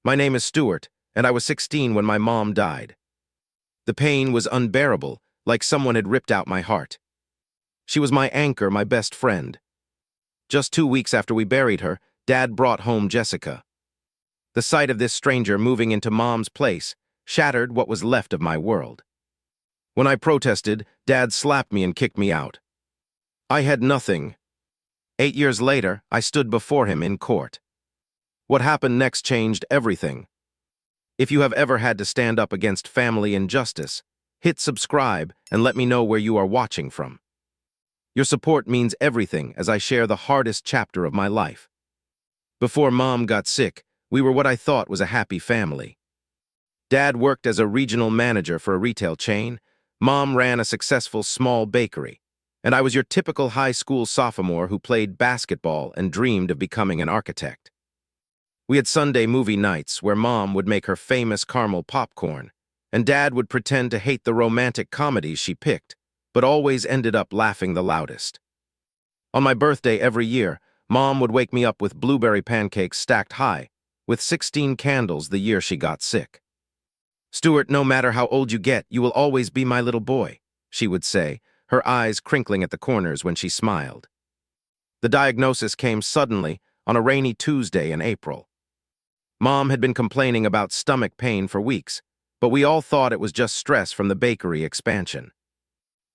My name is Stuart, and I was 16 when my mom died. The pain was unbearable, like someone had ripped out my heart. She was my anchor, my best friend. Just 2 weeks after we buried her, Dad brought home Jessica. The sight of this stranger moving into Mom's place shattered what was left of my world. When I protested, Dad slapped me and kicked me out. I had nothing. 8 years later, I stood before him in court. What happened next changed everything. If you have ever had to stand up against family injustice, hit subscribe and let me know where you are watching from. Your support means everything as I share the hardest chapter of my life. Before Mom got sick, we were what I thought was a happy family. Dad worked as a regional manager for a retail chain. Mom ran a successful small bakery. And I was your typical high school sophomore who played basketball and dreamed of becoming an architect. We had Sunday movie nights where Mom would make her famous caramel popcorn, and Dad would pretend to hate the romantic comedies she picked, but always ended up laughing the loudest. On my birthday every year, Mom would wake me up with blueberry pancakes stacked high, with 16 candles the year she got sick. "Stuart, no matter how old you get, you will always be my little boy," she would say, her eyes crinkling at the corners when she smiled. The diagnosis came suddenly on a rainy Tuesday in April. Mom had been complaining about stomach pain for weeks, but we all thought it was just stress from the bakery expansion.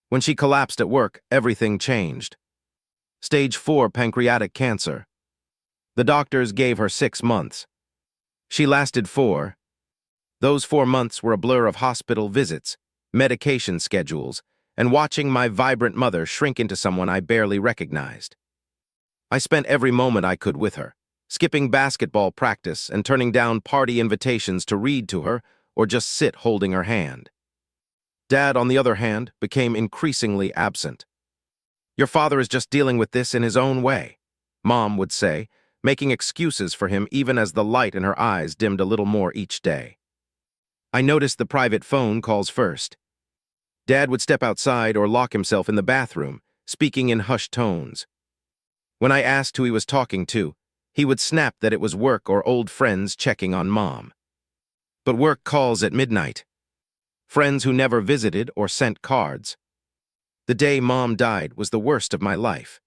When she collapsed at work, everything changed. Stage 4 pancreatic cancer. The doctors gave her 6 months. She lasted 4. Those 4 months were a blur of hospital visits, medication schedules, and watching my vibrant mother shrink into someone I barely recognized. I spent every moment I could with her, skipping basketball practice and turning down party invitations to read to her or just sit holding her hand. Dad, on the other hand, became increasingly absent. "Your father is just dealing with this in his own way," Mom would say, making excuses for him even as the light in her eyes dimmed a little more each day. I noticed the private phone calls first. Dad would step outside or lock himself in the bathroom, speaking in hushed tones. When I asked who he was talking to, he would snap that it was work or old friends checking on Mom. But work calls at midnight. Friends who never visited or sent cards. The day Mom died was the worst of my life.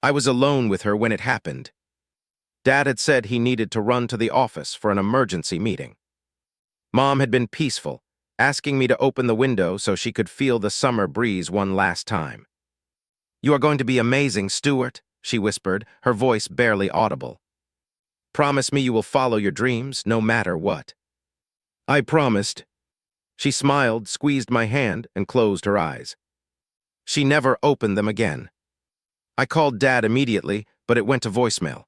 I was alone with her when it happened. Dad had said he needed to run to the office for an emergency meeting. Mom had been peaceful, asking me to open the window so she could feel the summer breeze one last time. "You are going to be amazing, Stuart," she whispered, her voice barely audible. "Promise me you will follow your dreams, no matter what." I promised. She smiled, squeezed my hand, and closed her eyes. She never opened them again. I called Dad immediately, but it went to voicemail.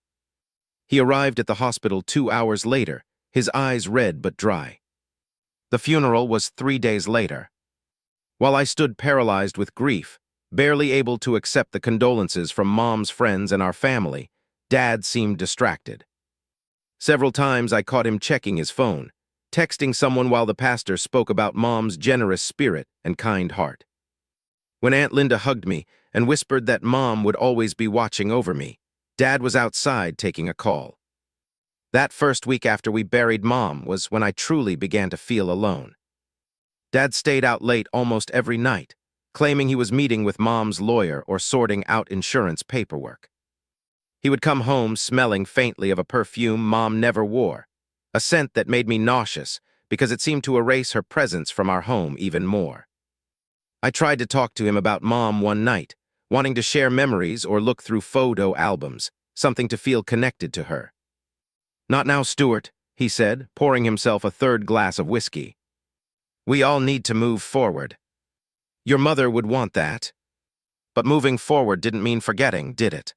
He arrived at the hospital 2 hours later, his eyes red but dry. The funeral was 3 days later. While I stood paralyzed with grief, barely able to accept the condolences from Mom's friends and our family, Dad seemed distracted. Several times I caught him checking his phone, texting someone while the pastor spoke about Mom's generous spirit and kind heart. When Aunt Linda hugged me and whispered that Mom would always be watching over me, Dad was outside taking a call. That first week after we buried Mom was when I truly began to feel alone. Dad stayed out late almost every night, claiming he was meeting with Mom's lawyer or sorting out insurance paperwork. He would come home smelling faintly of a perfume Mom never wore, a scent that made me nauseous because it seemed to erase her presence from our home even more. I tried to talk to him about Mom one night, wanting to share memories or look through photo albums, something to feel connected to her. "Not now, Stuart," he said, pouring himself a third glass of whiskey. "We all need to move forward. Your mother would want that. But moving forward didn't mean forgetting, did it?"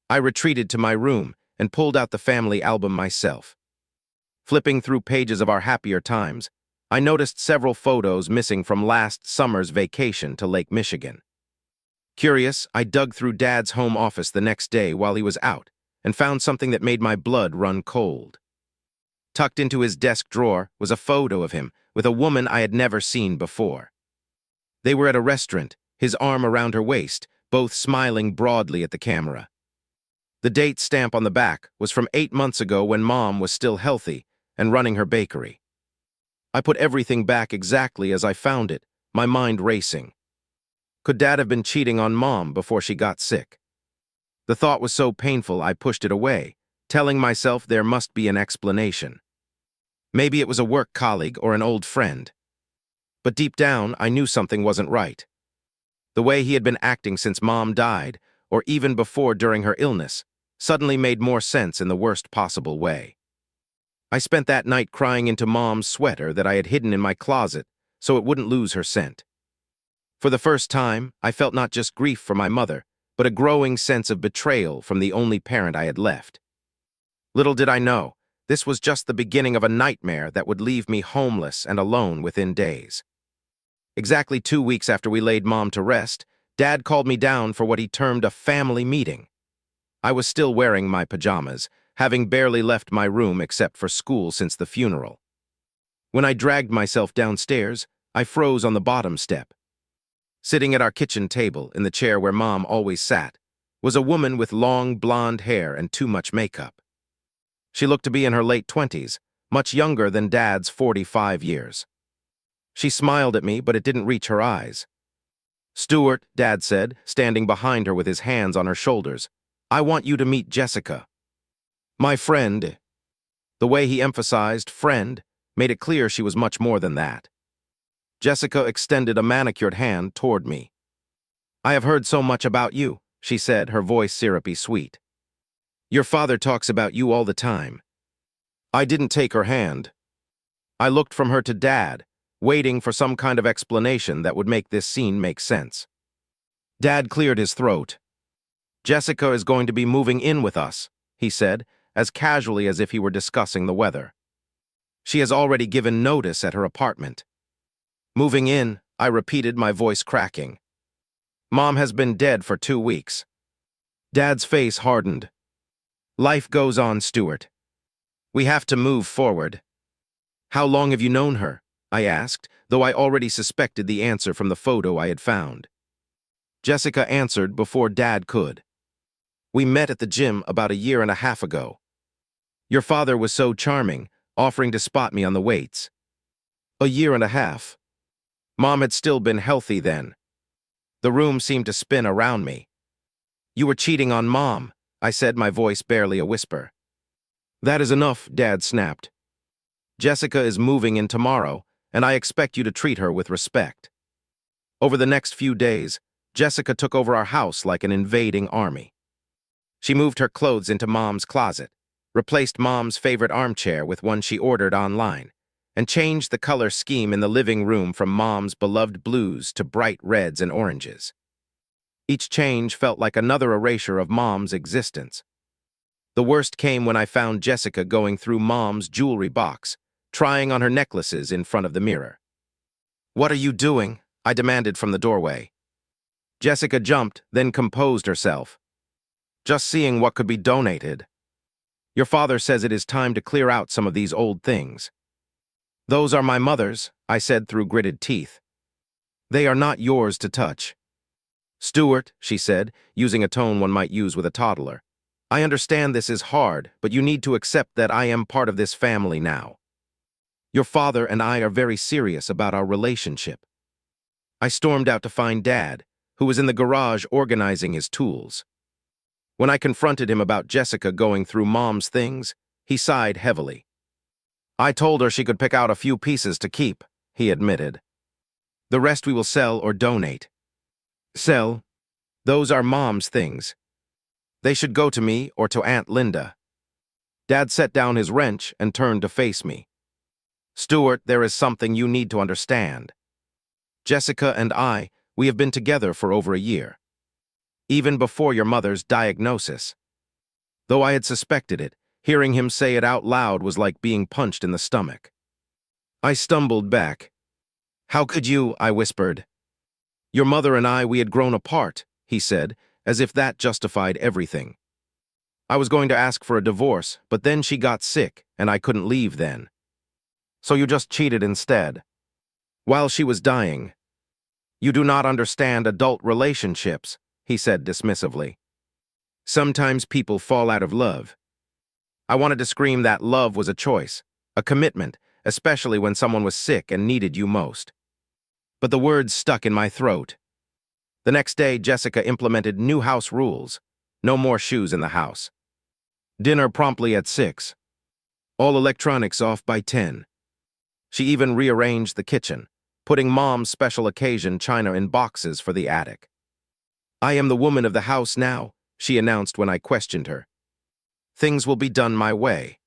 I retreated to my room and pulled out the family album myself. Flipping through pages of our happier times, I noticed several photos missing from last summer's vacation to Lake Michigan. Curious, I dug through Dad's home office the next day while he was out and found something that made my blood run cold. Tucked into his desk drawer was a photo of him with a woman I had never seen before. They were at a restaurant, his arm around her waist, both smiling broadly at the camera. The date stamp on the back was from 8 months ago when Mom was still healthy and running her bakery. I put everything back exactly as I found it, my mind racing. Could Dad have been cheating on Mom before she got sick? The thought was so painful I pushed it away, telling myself there must be an explanation. Maybe it was a work colleague or an old friend. But deep down, I knew something wasn't right. The way he had been acting since Mom died, or even before during her illness, suddenly made more sense in the worst possible way. I spent that night crying into Mom's sweater that I had hidden in my closet so it wouldn't lose her scent. For the first time, I felt not just grief for my mother, but a growing sense of betrayal from the only parent I had left. Little did I know, this was just the beginning of a nightmare that would leave me homeless and alone within days. Exactly 2 weeks after we laid Mom to rest, Dad called me down for what he termed a family meeting. I was still wearing my pajamas, having barely left my room except for school since the funeral. When I dragged myself downstairs, I froze on the bottom step. Sitting at our kitchen table, in the chair where Mom always sat, was a woman with long blonde hair and too much makeup. She looked to be in her late 20s, much younger than Dad's 45 years. She smiled at me, but it didn't reach her eyes. "Stuart," Dad said, standing behind her with his hands on her shoulders, "I want you to meet Jessica." "My friend." The way he emphasized friend made it clear she was much more than that. Jessica extended a manicured hand toward me. "I have heard so much about you," she said, her voice syrupy sweet. "Your father talks about you all the time." I didn't take her hand. I looked from her to Dad, waiting for some kind of explanation that would make this scene make sense. Dad cleared his throat. "Jessica is going to be moving in with us," he said, as casually as if he were discussing the weather. "She has already given notice at her apartment." "Moving in," I repeated, my voice cracking. "Mom has been dead for 2 weeks." Dad's face hardened. "Life goes on, Stuart. We have to move forward." "How long have you known her?" I asked, though I already suspected the answer from the photo I had found. Jessica answered before Dad could. "We met at the gym about 1.5 years ago. Your father was so charming, offering to spot me on the weights." 1.5 years? Mom had still been healthy then. The room seemed to spin around me. "You were cheating on Mom," I said, my voice barely a whisper. "That is enough," Dad snapped. "Jessica is moving in tomorrow, and I expect you to treat her with respect." Over the next few days, Jessica took over our house like an invading army. She moved her clothes into Mom's closet, replaced Mom's favorite armchair with one she ordered online, and changed the color scheme in the living room from Mom's beloved blues to bright reds and oranges. Each change felt like another erasure of Mom's existence. The worst came when I found Jessica going through Mom's jewelry box, trying on her necklaces in front of the mirror. "What are you doing?" I demanded from the doorway. Jessica jumped, then composed herself. "Just seeing what could be donated. Your father says it is time to clear out some of these old things." "Those are my mother's," I said through gritted teeth. "They are not yours to touch." "Stuart," she said, using a tone one might use with a toddler, "I understand this is hard, but you need to accept that I am part of this family now. Your father and I are very serious about our relationship." I stormed out to find Dad, who was in the garage organizing his tools. When I confronted him about Jessica going through Mom's things, he sighed heavily. "I told her she could pick out a few pieces to keep," he admitted. "The rest we will sell or donate." "Sell? Those are Mom's things. They should go to me or to Aunt Linda." Dad set down his wrench and turned to face me. "Stuart, there is something you need to understand. Jessica and we have been together for over 1 year. Even before your mother's diagnosis." Though I had suspected it, hearing him say it out loud was like being punched in the stomach. I stumbled back. "How could you?" I whispered. "Your mother and we had grown apart," he said, as if that justified everything. "I was going to ask for a divorce, but then she got sick, and I couldn't leave then." "So you just cheated instead?" "While she was dying." "You do not understand adult relationships," he said dismissively. Sometimes people fall out of love. I wanted to scream that love was a choice, a commitment, especially when someone was sick and needed you most. But the words stuck in my throat. The next day, Jessica implemented new house rules. No more shoes in the house. Dinner promptly at 6. All electronics off by 10. She even rearranged the kitchen, putting Mom's special occasion china in boxes for the attic. "I am the woman of the house now," she announced when I questioned her. "Things will be done my way."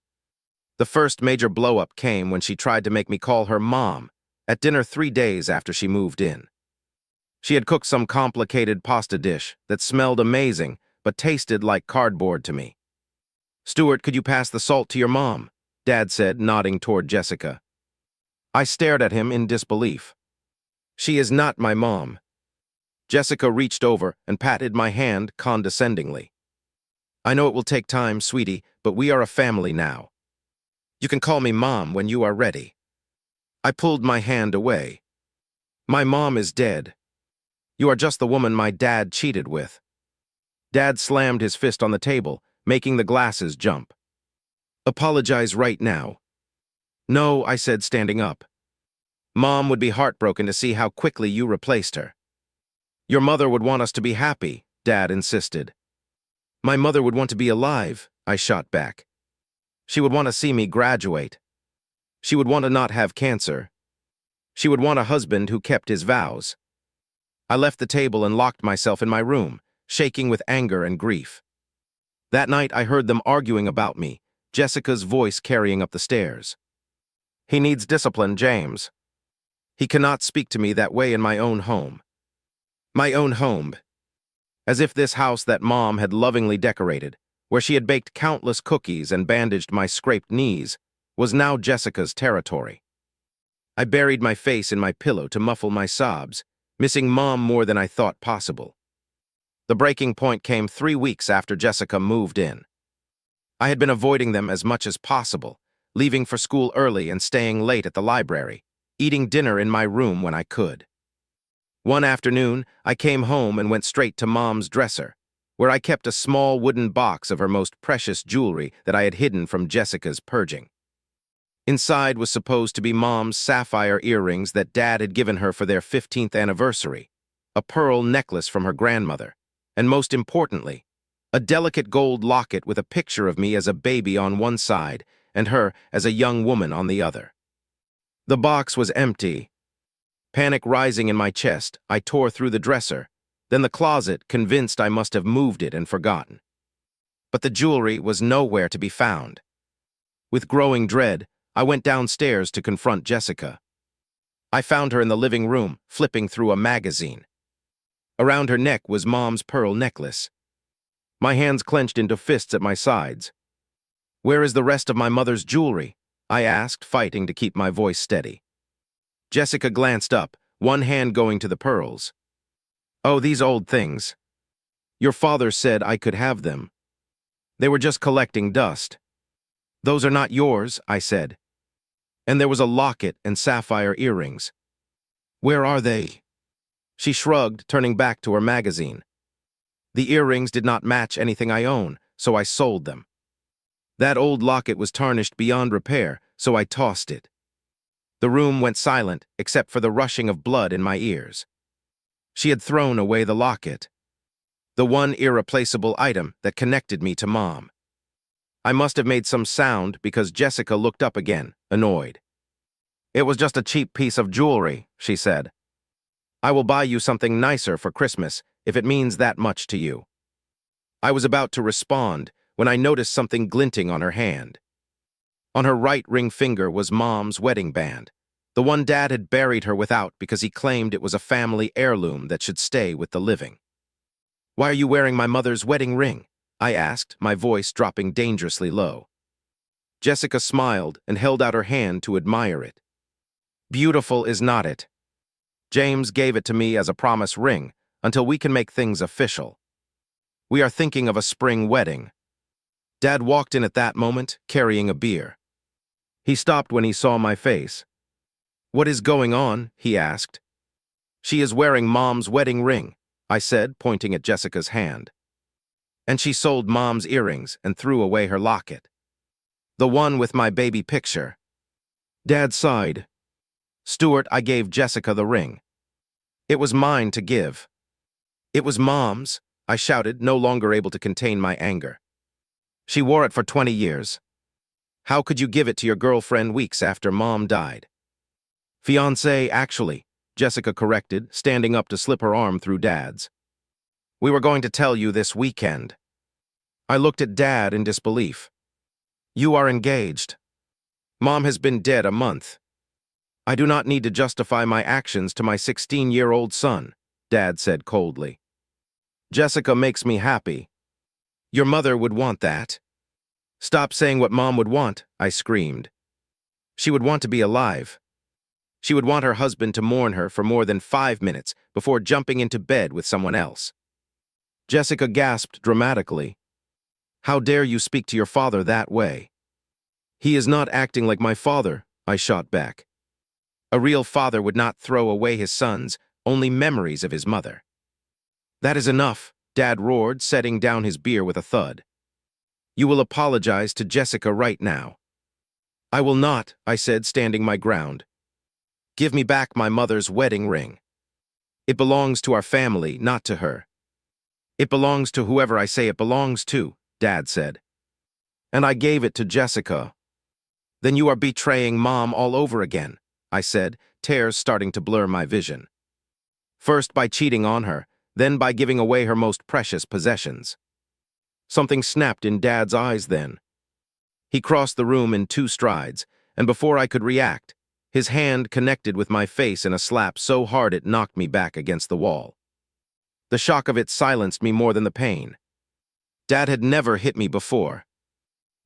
The first major blow-up came when she tried to make me call her Mom at dinner 3 days after she moved in. She had cooked some complicated pasta dish that smelled amazing but tasted like cardboard to me. "Stuart, could you pass the salt to your mom?" Dad said, nodding toward Jessica. I stared at him in disbelief. "She is not my mom." Jessica reached over and patted my hand condescendingly. "I know it will take time, sweetie, but we are a family now. You can call me Mom when you are ready." I pulled my hand away. "My mom is dead. You are just the woman my dad cheated with." Dad slammed his fist on the table, making the glasses jump. "Apologize right now." "No," I said, standing up. "Mom would be heartbroken to see how quickly you replaced her." "Your mother would want us to be happy," Dad insisted. "My mother would want to be alive," I shot back. "She would want to see me graduate. She would want to not have cancer. She would want a husband who kept his vows." I left the table and locked myself in my room, shaking with anger and grief. That night I heard them arguing about me, Jessica's voice carrying up the stairs. "He needs discipline, James. He cannot speak to me that way in my own home." My own home. As if this house that Mom had lovingly decorated, where she had baked countless cookies and bandaged my scraped knees, was now Jessica's territory. I buried my face in my pillow to muffle my sobs, missing Mom more than I thought possible. The breaking point came 3 weeks after Jessica moved in. I had been avoiding them as much as possible, leaving for school early and staying late at the library, eating dinner in my room when I could. One afternoon, I came home and went straight to Mom's dresser, where I kept a small wooden box of her most precious jewelry that I had hidden from Jessica's purging. Inside was supposed to be Mom's sapphire earrings that Dad had given her for their 15th anniversary, a pearl necklace from her grandmother, and most importantly, a delicate gold locket with a picture of me as a baby on one side and her as a young woman on the other. The box was empty. Panic rising in my chest, I tore through the dresser, then the closet, convinced I must have moved it and forgotten. But the jewelry was nowhere to be found. With growing dread, I went downstairs to confront Jessica. I found her in the living room, flipping through a magazine. Around her neck was Mom's pearl necklace. My hands clenched into fists at my sides. "Where is the rest of my mother's jewelry?" I asked, fighting to keep my voice steady. Jessica glanced up, one hand going to the pearls. "Oh, these old things. Your father said I could have them. They were just collecting dust." "Those are not yours," I said. "And there was a locket and sapphire earrings. Where are they?" She shrugged, turning back to her magazine. "The earrings did not match anything I own, so I sold them. That old locket was tarnished beyond repair, so I tossed it." The room went silent, except for the rushing of blood in my ears. She had thrown away the locket, the one irreplaceable item that connected me to Mom. I must have made some sound because Jessica looked up again, annoyed. "It was just a cheap piece of jewelry," she said. "I will buy you something nicer for Christmas if it means that much to you." I was about to respond when I noticed something glinting on her hand. On her right ring finger was Mom's wedding band, the one Dad had buried her without because he claimed it was a family heirloom that should stay with the living. "Why are you wearing my mother's wedding ring?" I asked, my voice dropping dangerously low. Jessica smiled and held out her hand to admire it. "Beautiful, is not it? James gave it to me as a promise ring until we can make things official. We are thinking of a spring wedding." Dad walked in at that moment, carrying a beer. He stopped when he saw my face. "What is going on?" he asked. "She is wearing Mom's wedding ring," I said, pointing at Jessica's hand. And she sold Mom's earrings and threw away her locket. The one with my baby picture. Dad sighed. Stuart, I gave Jessica the ring. It was mine to give. It was Mom's, I shouted, no longer able to contain my anger. She wore it for 20 years. How could you give it to your girlfriend weeks after Mom died? Fiancé, actually, Jessica corrected, standing up to slip her arm through Dad's. We were going to tell you this weekend. I looked at Dad in disbelief. You are engaged. Mom has been dead a month. I do not need to justify my actions to my 16-year-old son, Dad said coldly. Jessica makes me happy. Your mother would want that. Stop saying what Mom would want, I screamed. She would want to be alive. She would want her husband to mourn her for more than 5 minutes before jumping into bed with someone else. Jessica gasped dramatically. How dare you speak to your father that way? He is not acting like my father, I shot back. A real father would not throw away his sons, only memories of his mother. That is enough, Dad roared, setting down his beer with a thud. You will apologize to Jessica right now. I will not, I said, standing my ground. Give me back my mother's wedding ring. It belongs to our family, not to her. It belongs to whoever I say it belongs to, Dad said. And I gave it to Jessica. Then you are betraying Mom all over again, I said, tears starting to blur my vision. First by cheating on her, then by giving away her most precious possessions. Something snapped in Dad's eyes then. He crossed the room in 2 strides, and before I could react, his hand connected with my face in a slap so hard it knocked me back against the wall. The shock of it silenced me more than the pain. Dad had never hit me before.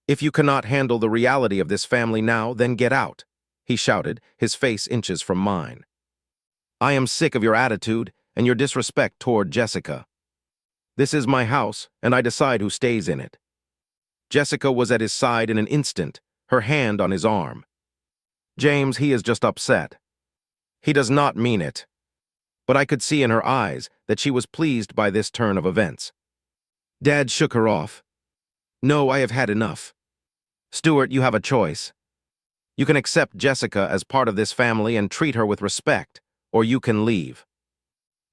If you cannot handle the reality of this family now, then get out, he shouted, his face inches from mine. I am sick of your attitude and your disrespect toward Jessica. This is my house, and I decide who stays in it. Jessica was at his side in an instant, her hand on his arm. James, he is just upset. He does not mean it. But I could see in her eyes that she was pleased by this turn of events. Dad shook her off. No, I have had enough. Stuart, you have a choice. You can accept Jessica as part of this family and treat her with respect, or you can leave.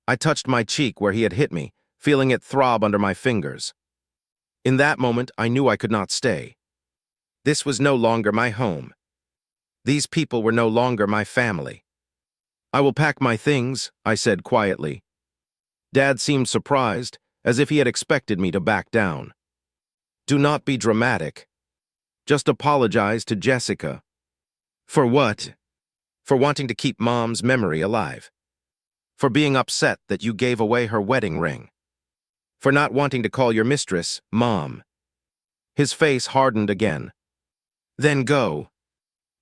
I touched my cheek where he had hit me, feeling it throb under my fingers. In that moment, I knew I could not stay. This was no longer my home. These people were no longer my family. I will pack my things, I said quietly. Dad seemed surprised, as if he had expected me to back down. Do not be dramatic. Just apologize to Jessica. For what? For wanting to keep Mom's memory alive. For being upset that you gave away her wedding ring. For not wanting to call your mistress Mom. His face hardened again. Then go.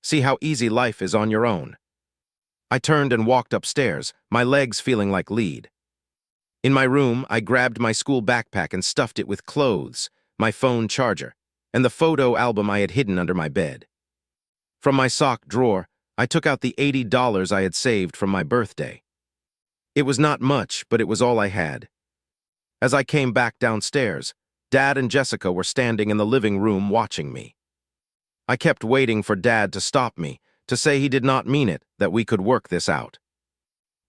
See how easy life is on your own. I turned and walked upstairs, my legs feeling like lead. In my room, I grabbed my school backpack and stuffed it with clothes, my phone charger, and the photo album I had hidden under my bed. From my sock drawer, I took out the $80 I had saved from my birthday. It was not much, but it was all I had. As I came back downstairs, Dad and Jessica were standing in the living room watching me. I kept waiting for Dad to stop me, to say he did not mean it, that we could work this out.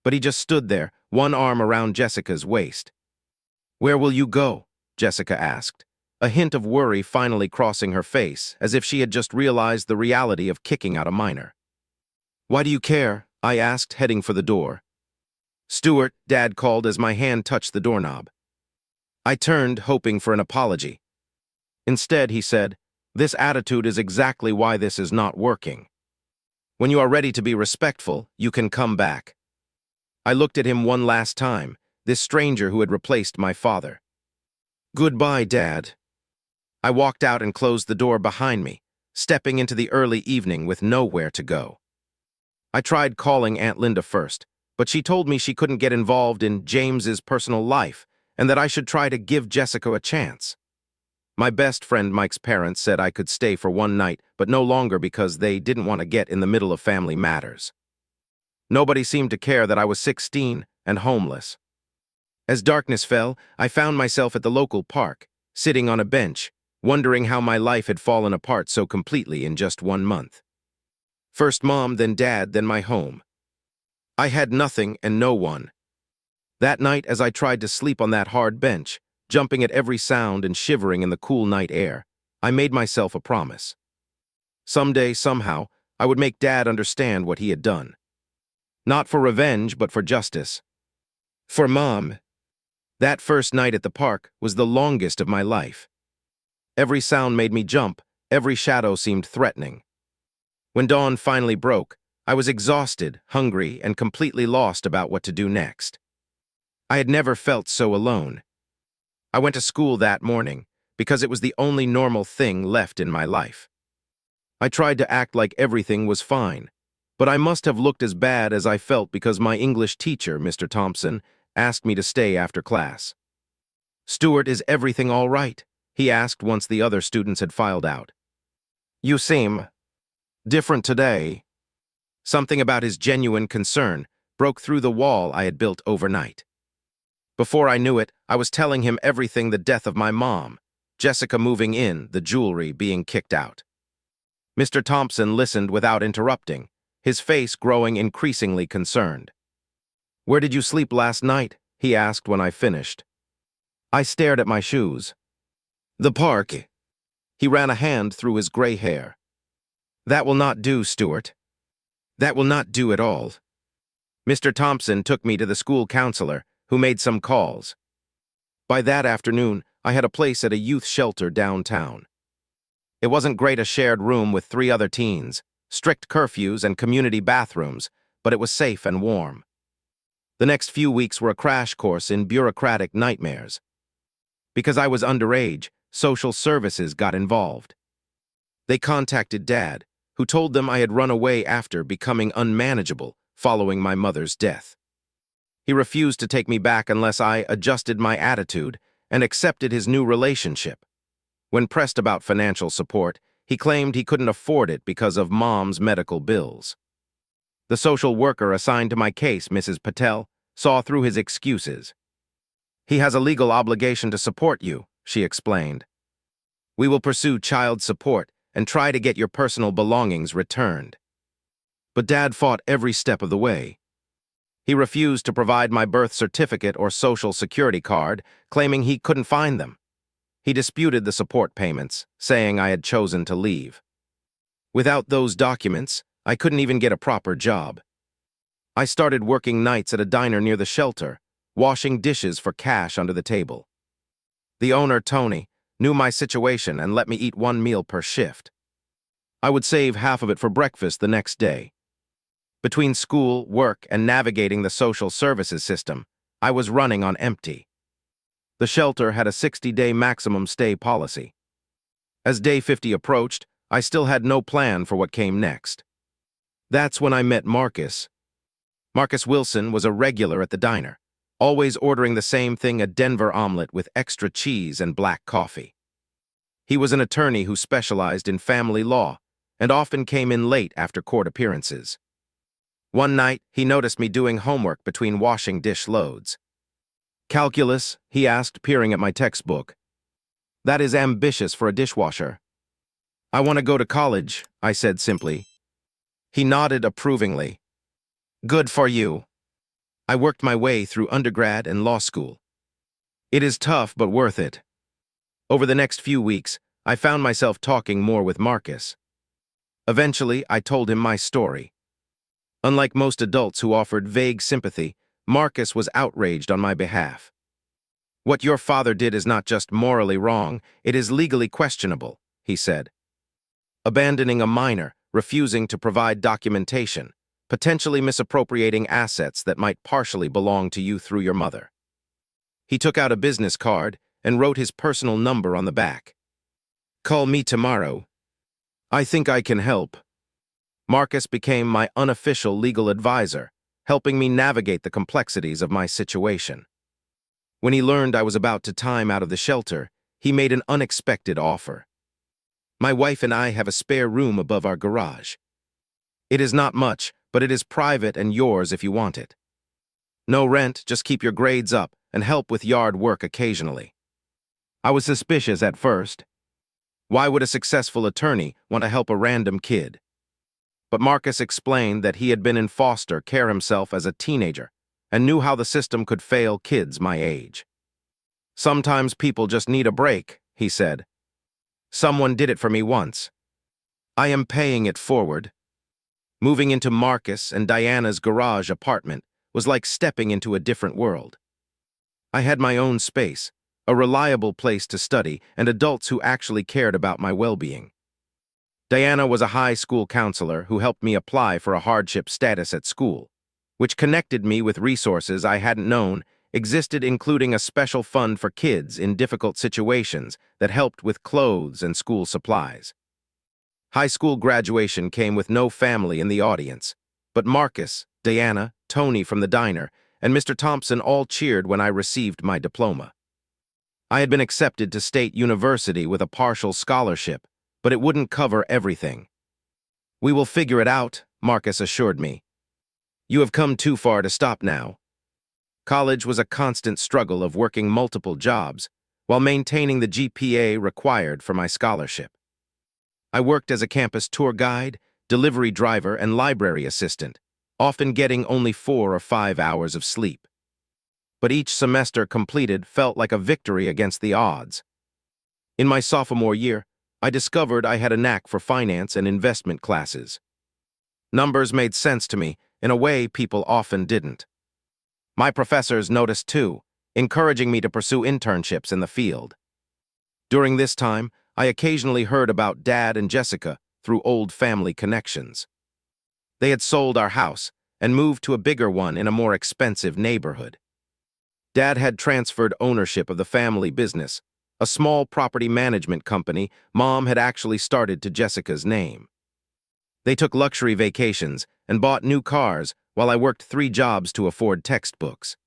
But he just stood there, one arm around Jessica's waist. Where will you go? Jessica asked, a hint of worry finally crossing her face, as if she had just realized the reality of kicking out a minor. Why do you care? I asked, heading for the door. Stuart, Dad called as my hand touched the doorknob. I turned, hoping for an apology. Instead, he said, this attitude is exactly why this is not working. When you are ready to be respectful, you can come back. I looked at him one last time, this stranger who had replaced my father. Goodbye, Dad. I walked out and closed the door behind me, stepping into the early evening with nowhere to go. I tried calling Aunt Linda first, but she told me she couldn't get involved in James's personal life and that I should try to give Jessica a chance. My best friend Mike's parents said I could stay for one night, but no longer because they didn't want to get in the middle of family matters. Nobody seemed to care that I was 16 and homeless. As darkness fell, I found myself at the local park, sitting on a bench, wondering how my life had fallen apart so completely in just 1 month. First mom, then dad, then my home. I had nothing and no one. That night, as I tried to sleep on that hard bench, jumping at every sound and shivering in the cool night air, I made myself a promise. Someday, somehow, I would make Dad understand what he had done. Not for revenge, but for justice. For Mom. That first night at the park was the longest of my life. Every sound made me jump, every shadow seemed threatening. When dawn finally broke, I was exhausted, hungry, and completely lost about what to do next. I had never felt so alone. I went to school that morning because it was the only normal thing left in my life. I tried to act like everything was fine, but I must have looked as bad as I felt because my English teacher, Mr. Thompson, asked me to stay after class. "Stuart, is everything all right?" he asked once the other students had filed out. "You seem different today." Something about his genuine concern broke through the wall I had built overnight. Before I knew it, I was telling him everything: the death of my mom, Jessica moving in, the jewelry being kicked out. Mr. Thompson listened without interrupting, his face growing increasingly concerned. "Where did you sleep last night?" he asked when I finished. I stared at my shoes. "The park." He ran a hand through his gray hair. "That will not do, Stuart. That will not do at all." Mr. Thompson took me to the school counselor, who made some calls. By that afternoon, I had a place at a youth shelter downtown. It wasn't great, a shared room with 3 other teens, strict curfews and community bathrooms, but it was safe and warm. The next few weeks were a crash course in bureaucratic nightmares. Because I was underage, social services got involved. They contacted Dad, who told them I had run away after becoming unmanageable following my mother's death. He refused to take me back unless I adjusted my attitude and accepted his new relationship. When pressed about financial support, he claimed he couldn't afford it because of Mom's medical bills. The social worker assigned to my case, Mrs. Patel, saw through his excuses. "He has a legal obligation to support you," she explained. "We will pursue child support and try to get your personal belongings returned." But Dad fought every step of the way. He refused to provide my birth certificate or social security card, claiming he couldn't find them. He disputed the support payments, saying I had chosen to leave. Without those documents, I couldn't even get a proper job. I started working nights at a diner near the shelter, washing dishes for cash under the table. The owner, Tony, knew my situation and let me eat 1 meal per shift. I would save half of it for breakfast the next day. Between school, work, and navigating the social services system, I was running on empty. The shelter had a 60-day maximum stay policy. As day 50 approached, I still had no plan for what came next. That's when I met Marcus. Marcus Wilson was a regular at the diner, always ordering the same thing: a Denver omelet with extra cheese and black coffee. He was an attorney who specialized in family law and often came in late after court appearances. One night, he noticed me doing homework between washing dish loads. "Calculus?" he asked, peering at my textbook. "That is ambitious for a dishwasher." "I want to go to college," I said simply. He nodded approvingly. "Good for you." I worked my way through undergrad and law school. It is tough, but worth it. Over the next few weeks, I found myself talking more with Marcus. Eventually, I told him my story. Unlike most adults who offered vague sympathy, Marcus was outraged on my behalf. "What your father did is not just morally wrong, it is legally questionable," he said. "Abandoning a minor, refusing to provide documentation, potentially misappropriating assets that might partially belong to you through your mother." He took out a business card and wrote his personal number on the back. "Call me tomorrow. I think I can help." Marcus became my unofficial legal advisor, helping me navigate the complexities of my situation. When he learned I was about to time out of the shelter, he made an unexpected offer. "My wife and I have a spare room above our garage. It is not much, but it is private and yours if you want it. No rent, just keep your grades up and help with yard work occasionally." I was suspicious at first. Why would a successful attorney want to help a random kid? But Marcus explained that he had been in foster care himself as a teenager and knew how the system could fail kids my age. Sometimes people just need a break, he said. Someone did it for me once. I am paying it forward. Moving into Marcus and Diana's garage apartment was like stepping into a different world. I had my own space, a reliable place to study, and adults who actually cared about my well-being. Diana was a high school counselor who helped me apply for a hardship status at school, which connected me with resources I hadn't known existed, including a special fund for kids in difficult situations that helped with clothes and school supplies. High school graduation came with no family in the audience, but Marcus, Diana, Tony from the diner, and Mr. Thompson all cheered when I received my diploma. I had been accepted to State University with a partial scholarship, but it wouldn't cover everything. "We will figure it out," Marcus assured me. "You have come too far to stop now." College was a constant struggle of working multiple jobs while maintaining the GPA required for my scholarship. I worked as a campus tour guide, delivery driver, and library assistant, often getting only 4 or 5 hours of sleep. But each semester completed felt like a victory against the odds. In my sophomore year, I discovered I had a knack for finance and investment classes. Numbers made sense to me in a way people often didn't. My professors noticed too, encouraging me to pursue internships in the field. During this time, I occasionally heard about Dad and Jessica through old family connections. They had sold our house and moved to a bigger one in a more expensive neighborhood. Dad had transferred ownership of the family business, a small property management company Mom had actually started to Jessica's name. They took luxury vacations and bought new cars while I worked 3 jobs to afford textbooks.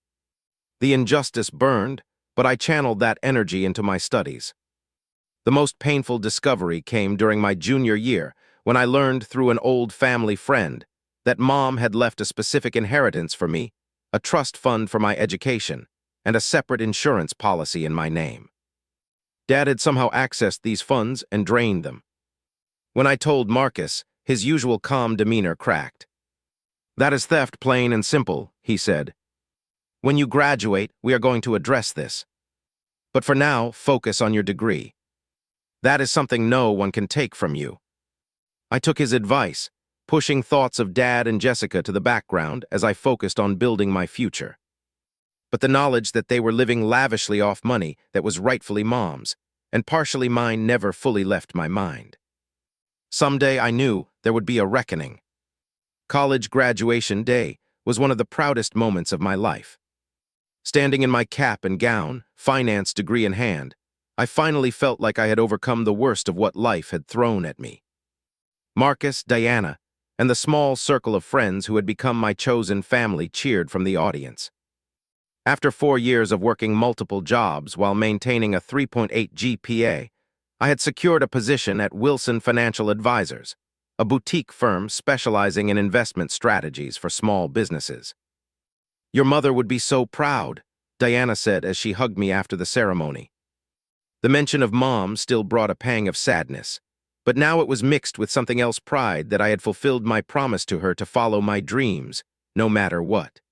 The injustice burned, but I channeled that energy into my studies. The most painful discovery came during my junior year when I learned through an old family friend that Mom had left a specific inheritance for me, a trust fund for my education, and a separate insurance policy in my name. Dad had somehow accessed these funds and drained them. When I told Marcus, his usual calm demeanor cracked. "That is theft, plain and simple," he said. "When you graduate, we are going to address this. But for now, focus on your degree. That is something no one can take from you." I took his advice, pushing thoughts of Dad and Jessica to the background as I focused on building my future. But the knowledge that they were living lavishly off money that was rightfully Mom's and partially mine never fully left my mind. Someday I knew there would be a reckoning. College graduation day was one of the proudest moments of my life. Standing in my cap and gown, finance degree in hand, I finally felt like I had overcome the worst of what life had thrown at me. Marcus, Diana, and the small circle of friends who had become my chosen family cheered from the audience. After 4 years of working multiple jobs while maintaining a 3.8 GPA, I had secured a position at Wilson Financial Advisors, a boutique firm specializing in investment strategies for small businesses. "Your mother would be so proud," Diana said as she hugged me after the ceremony. The mention of Mom still brought a pang of sadness, but now it was mixed with something else, pride that I had fulfilled my promise to her to follow my dreams, no matter what.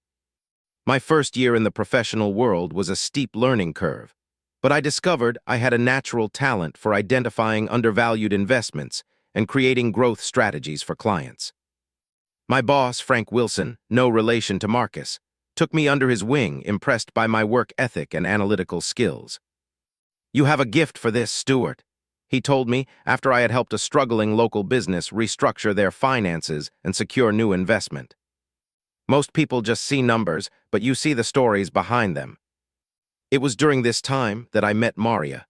My first year in the professional world was a steep learning curve, but I discovered I had a natural talent for identifying undervalued investments and creating growth strategies for clients. My boss, Frank Wilson, no relation to Marcus, took me under his wing, impressed by my work ethic and analytical skills. "You have a gift for this, Stuart," he told me after I had helped a struggling local business restructure their finances and secure new investment. "Most people just see numbers, but you see the stories behind them." It was during this time that I met Maria.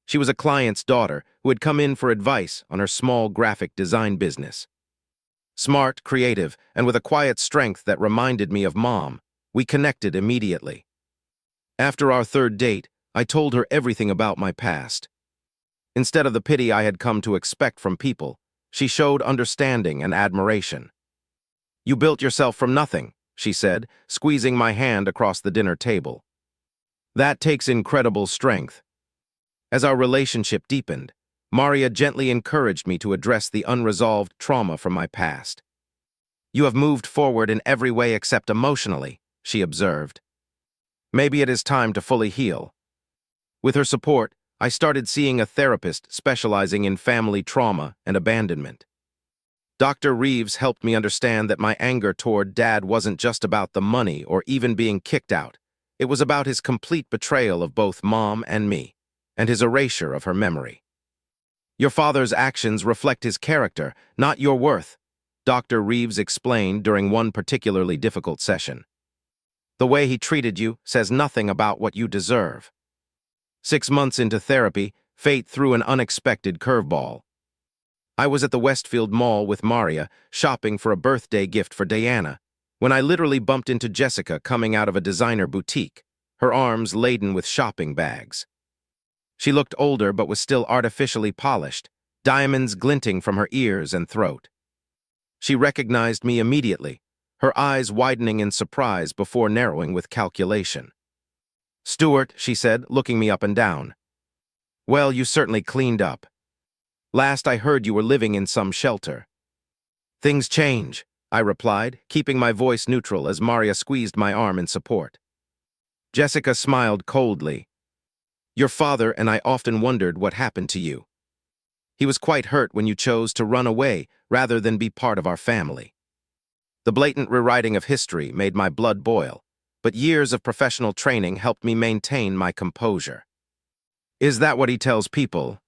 She was a client's daughter who had come in for advice on her small graphic design business. Smart, creative, and with a quiet strength that reminded me of Mom, we connected immediately. After our 3rd date, I told her everything about my past. Instead of the pity I had come to expect from people, she showed understanding and admiration. "You built yourself from nothing," she said, squeezing my hand across the dinner table. "That takes incredible strength." As our relationship deepened, Maria gently encouraged me to address the unresolved trauma from my past. "You have moved forward in every way except emotionally," she observed. "Maybe it is time to fully heal." With her support, I started seeing a therapist specializing in family trauma and abandonment. Dr. Reeves helped me understand that my anger toward Dad wasn't just about the money or even being kicked out. It was about his complete betrayal of both Mom and me, and his erasure of her memory. "Your father's actions reflect his character, not your worth," Dr. Reeves explained during one particularly difficult session. "The way he treated you says nothing about what you deserve." 6 months into therapy, fate threw an unexpected curveball. I was at the Westfield Mall with Maria, shopping for a birthday gift for Diana, when I literally bumped into Jessica coming out of a designer boutique, her arms laden with shopping bags. She looked older but was still artificially polished, diamonds glinting from her ears and throat. She recognized me immediately, her eyes widening in surprise before narrowing with calculation. "Stuart," she said, looking me up and down. "Well, you certainly cleaned up. Last I heard you were living in some shelter." "Things change," I replied, keeping my voice neutral as Maria squeezed my arm in support. Jessica smiled coldly. "Your father and I often wondered what happened to you. He was quite hurt when you chose to run away rather than be part of our family." The blatant rewriting of history made my blood boil, but years of professional training helped me maintain my composure. "Is that what he tells people?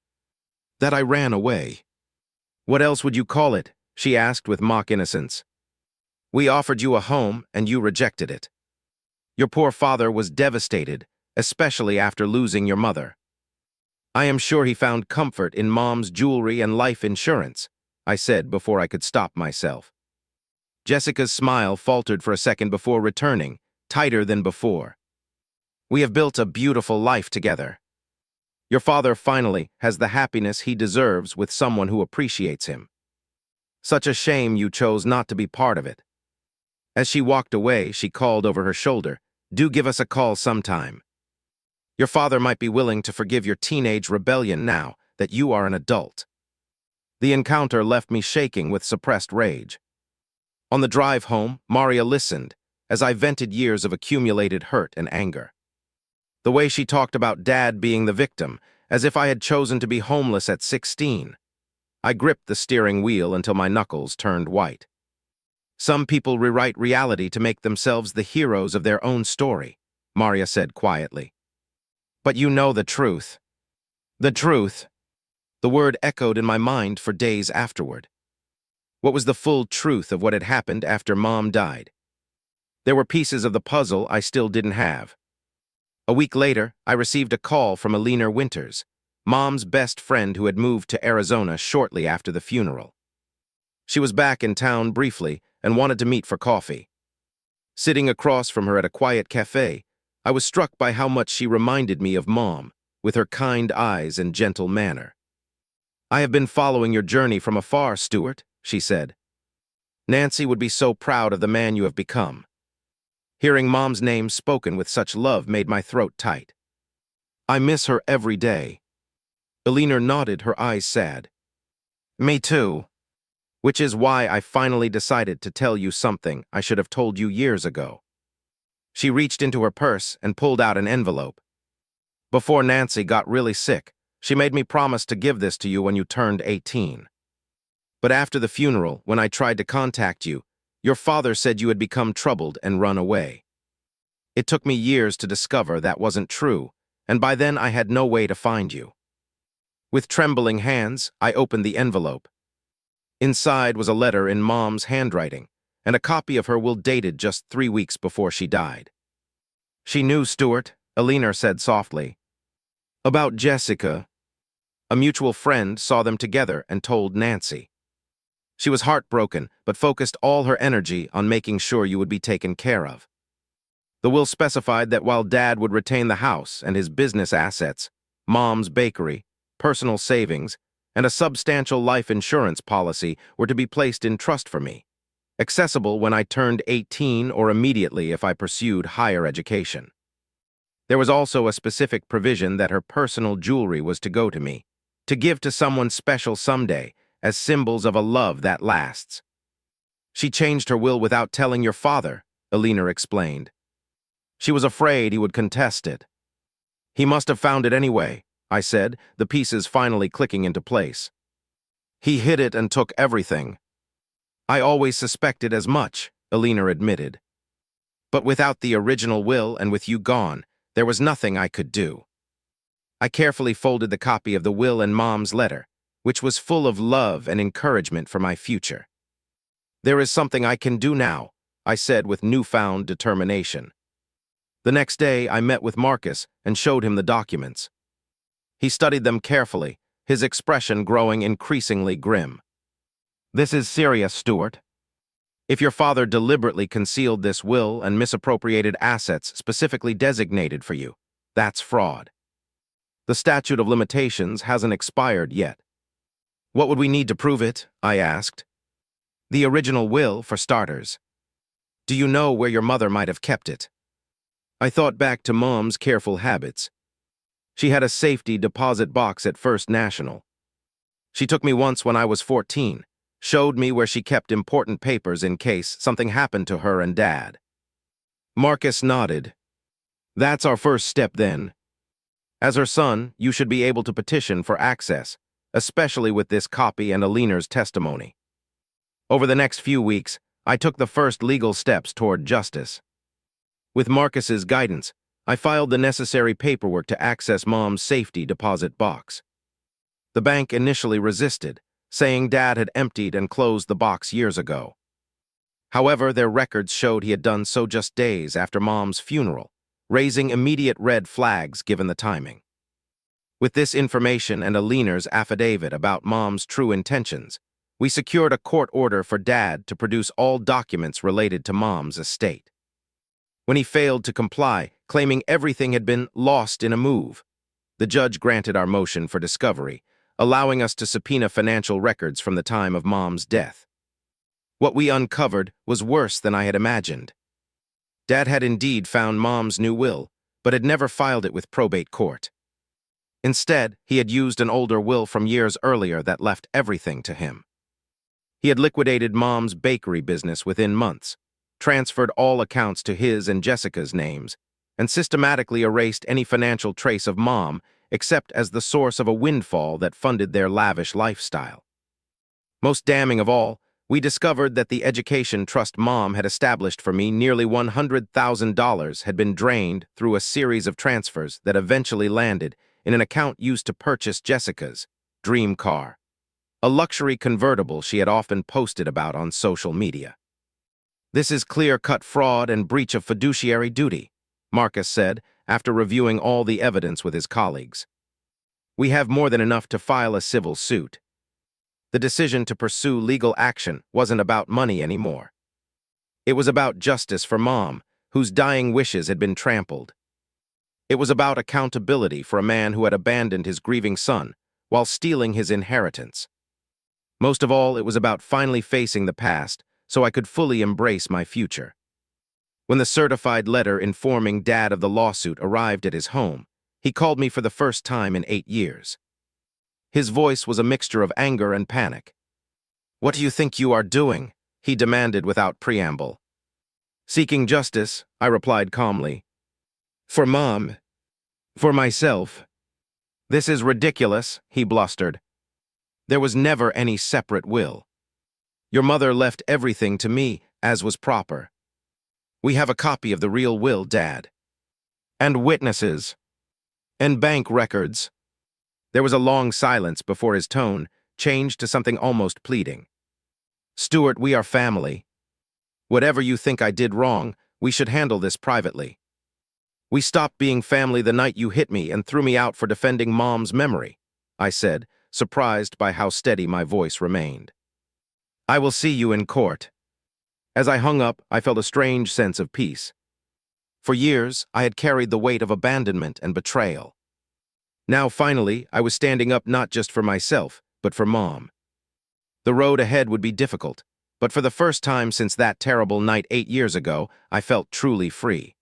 That I ran away?" "What else would you call it?" she asked with mock innocence. "We offered you a home and you rejected it. Your poor father was devastated, especially after losing your mother. I am sure he found comfort in Mom's jewelry and life insurance," I said before I could stop myself. Jessica's smile faltered for a second before returning, tighter than before. "We have built a beautiful life together. Your father finally has the happiness he deserves with someone who appreciates him. Such a shame you chose not to be part of it." As she walked away, she called over her shoulder, "Do give us a call sometime. Your father might be willing to forgive your teenage rebellion now that you are an adult." The encounter left me shaking with suppressed rage. On the drive home, Maria listened as I vented years of accumulated hurt and anger. The way she talked about Dad being the victim, as if I had chosen to be homeless at 16. I gripped the steering wheel until my knuckles turned white. "Some people rewrite reality to make themselves the heroes of their own story," Maria said quietly. "But you know the truth." "The truth?" The word echoed in my mind for days afterward. What was the full truth of what had happened after Mom died? There were pieces of the puzzle I still didn't have. A week later, I received a call from Alina Winters, Mom's best friend who had moved to Arizona shortly after the funeral. She was back in town briefly and wanted to meet for coffee. Sitting across from her at a quiet cafe, I was struck by how much she reminded me of Mom, with her kind eyes and gentle manner. "I have been following your journey from afar, Stuart," she said. "Nancy would be so proud of the man you have become." Hearing Mom's name spoken with such love made my throat tight. "I miss her every day." Alina nodded, her eyes sad. "Me too. Which is why I finally decided to tell you something I should have told you years ago." She reached into her purse and pulled out an envelope. "Before Nancy got really sick, she made me promise to give this to you when you turned 18. But after the funeral, when I tried to contact you, your father said you had become troubled and run away. It took me years to discover that wasn't true, and by then I had no way to find you." With trembling hands, I opened the envelope. Inside was a letter in Mom's handwriting, and a copy of her will dated just 3 weeks before she died. "She knew Stuart," Alina said softly. "About Jessica. A mutual friend saw them together and told Nancy. She was heartbroken, but focused all her energy on making sure you would be taken care of. The will specified that while Dad would retain the house and his business assets, Mom's bakery, personal savings, and a substantial life insurance policy were to be placed in trust for me, accessible when I turned 18 or immediately if I pursued higher education." There was also a specific provision that her personal jewelry was to go to me, to give to someone special someday, as symbols of a love that lasts. She changed her will without telling your father, Alina explained. She was afraid he would contest it. He must have found it anyway, I said, the pieces finally clicking into place. He hid it and took everything. I always suspected as much, Alina admitted. But without the original will and with you gone, there was nothing I could do. I carefully folded the copy of the will and Mom's letter, which was full of love and encouragement for my future. There is something I can do now, I said with newfound determination. The next day, I met with Marcus and showed him the documents. He studied them carefully, his expression growing increasingly grim. This is serious, Stuart. If your father deliberately concealed this will and misappropriated assets specifically designated for you, that's fraud. The statute of limitations hasn't expired yet. What would we need to prove it? I asked. The original will, for starters. Do you know where your mother might have kept it? I thought back to Mom's careful habits. She had a safety deposit box at First National. She took me once when I was 14, showed me where she kept important papers in case something happened to her and Dad. Marcus nodded. That's our first step then. As her son, you should be able to petition for access, especially with this copy and Alina's testimony. Over the next few weeks, I took the first legal steps toward justice. With Marcus's guidance, I filed the necessary paperwork to access Mom's safety deposit box. The bank initially resisted, saying Dad had emptied and closed the box years ago. However, their records showed he had done so just days after Mom's funeral, raising immediate red flags given the timing. With this information and Alina's affidavit about Mom's true intentions, we secured a court order for Dad to produce all documents related to Mom's estate. When he failed to comply, claiming everything had been lost in a move, the judge granted our motion for discovery, allowing us to subpoena financial records from the time of Mom's death. What we uncovered was worse than I had imagined. Dad had indeed found Mom's new will, but had never filed it with probate court. Instead, he had used an older will from years earlier that left everything to him. He had liquidated Mom's bakery business within months, transferred all accounts to his and Jessica's names, and systematically erased any financial trace of Mom except as the source of a windfall that funded their lavish lifestyle. Most damning of all, we discovered that the education trust Mom had established for me nearly $100,000 had been drained through a series of transfers that eventually landed in an account used to purchase Jessica's dream car, a luxury convertible she had often posted about on social media. This is clear-cut fraud and breach of fiduciary duty, Marcus said after reviewing all the evidence with his colleagues. We have more than enough to file a civil suit. The decision to pursue legal action wasn't about money anymore. It was about justice for Mom, whose dying wishes had been trampled. It was about accountability for a man who had abandoned his grieving son while stealing his inheritance. Most of all, it was about finally facing the past so I could fully embrace my future. When the certified letter informing Dad of the lawsuit arrived at his home, he called me for the first time in 8 years. His voice was a mixture of anger and panic. "What do you think you are doing?" he demanded without preamble. "Seeking justice," I replied calmly. "For Mom. For myself." "This is ridiculous," he blustered. "There was never any separate will. Your mother left everything to me, as was proper. We have a copy of the real will, Dad. And witnesses. And bank records." There was a long silence before his tone changed to something almost pleading. "Stuart, we are family. Whatever you think I did wrong, we should handle this privately. We stopped being family the night you hit me and threw me out for defending Mom's memory," I said, surprised by how steady my voice remained. "I will see you in court." As I hung up, I felt a strange sense of peace. For years, I had carried the weight of abandonment and betrayal. Now, finally, I was standing up not just for myself, but for Mom. The road ahead would be difficult, but for the first time since that terrible night 8 years ago, I felt truly free.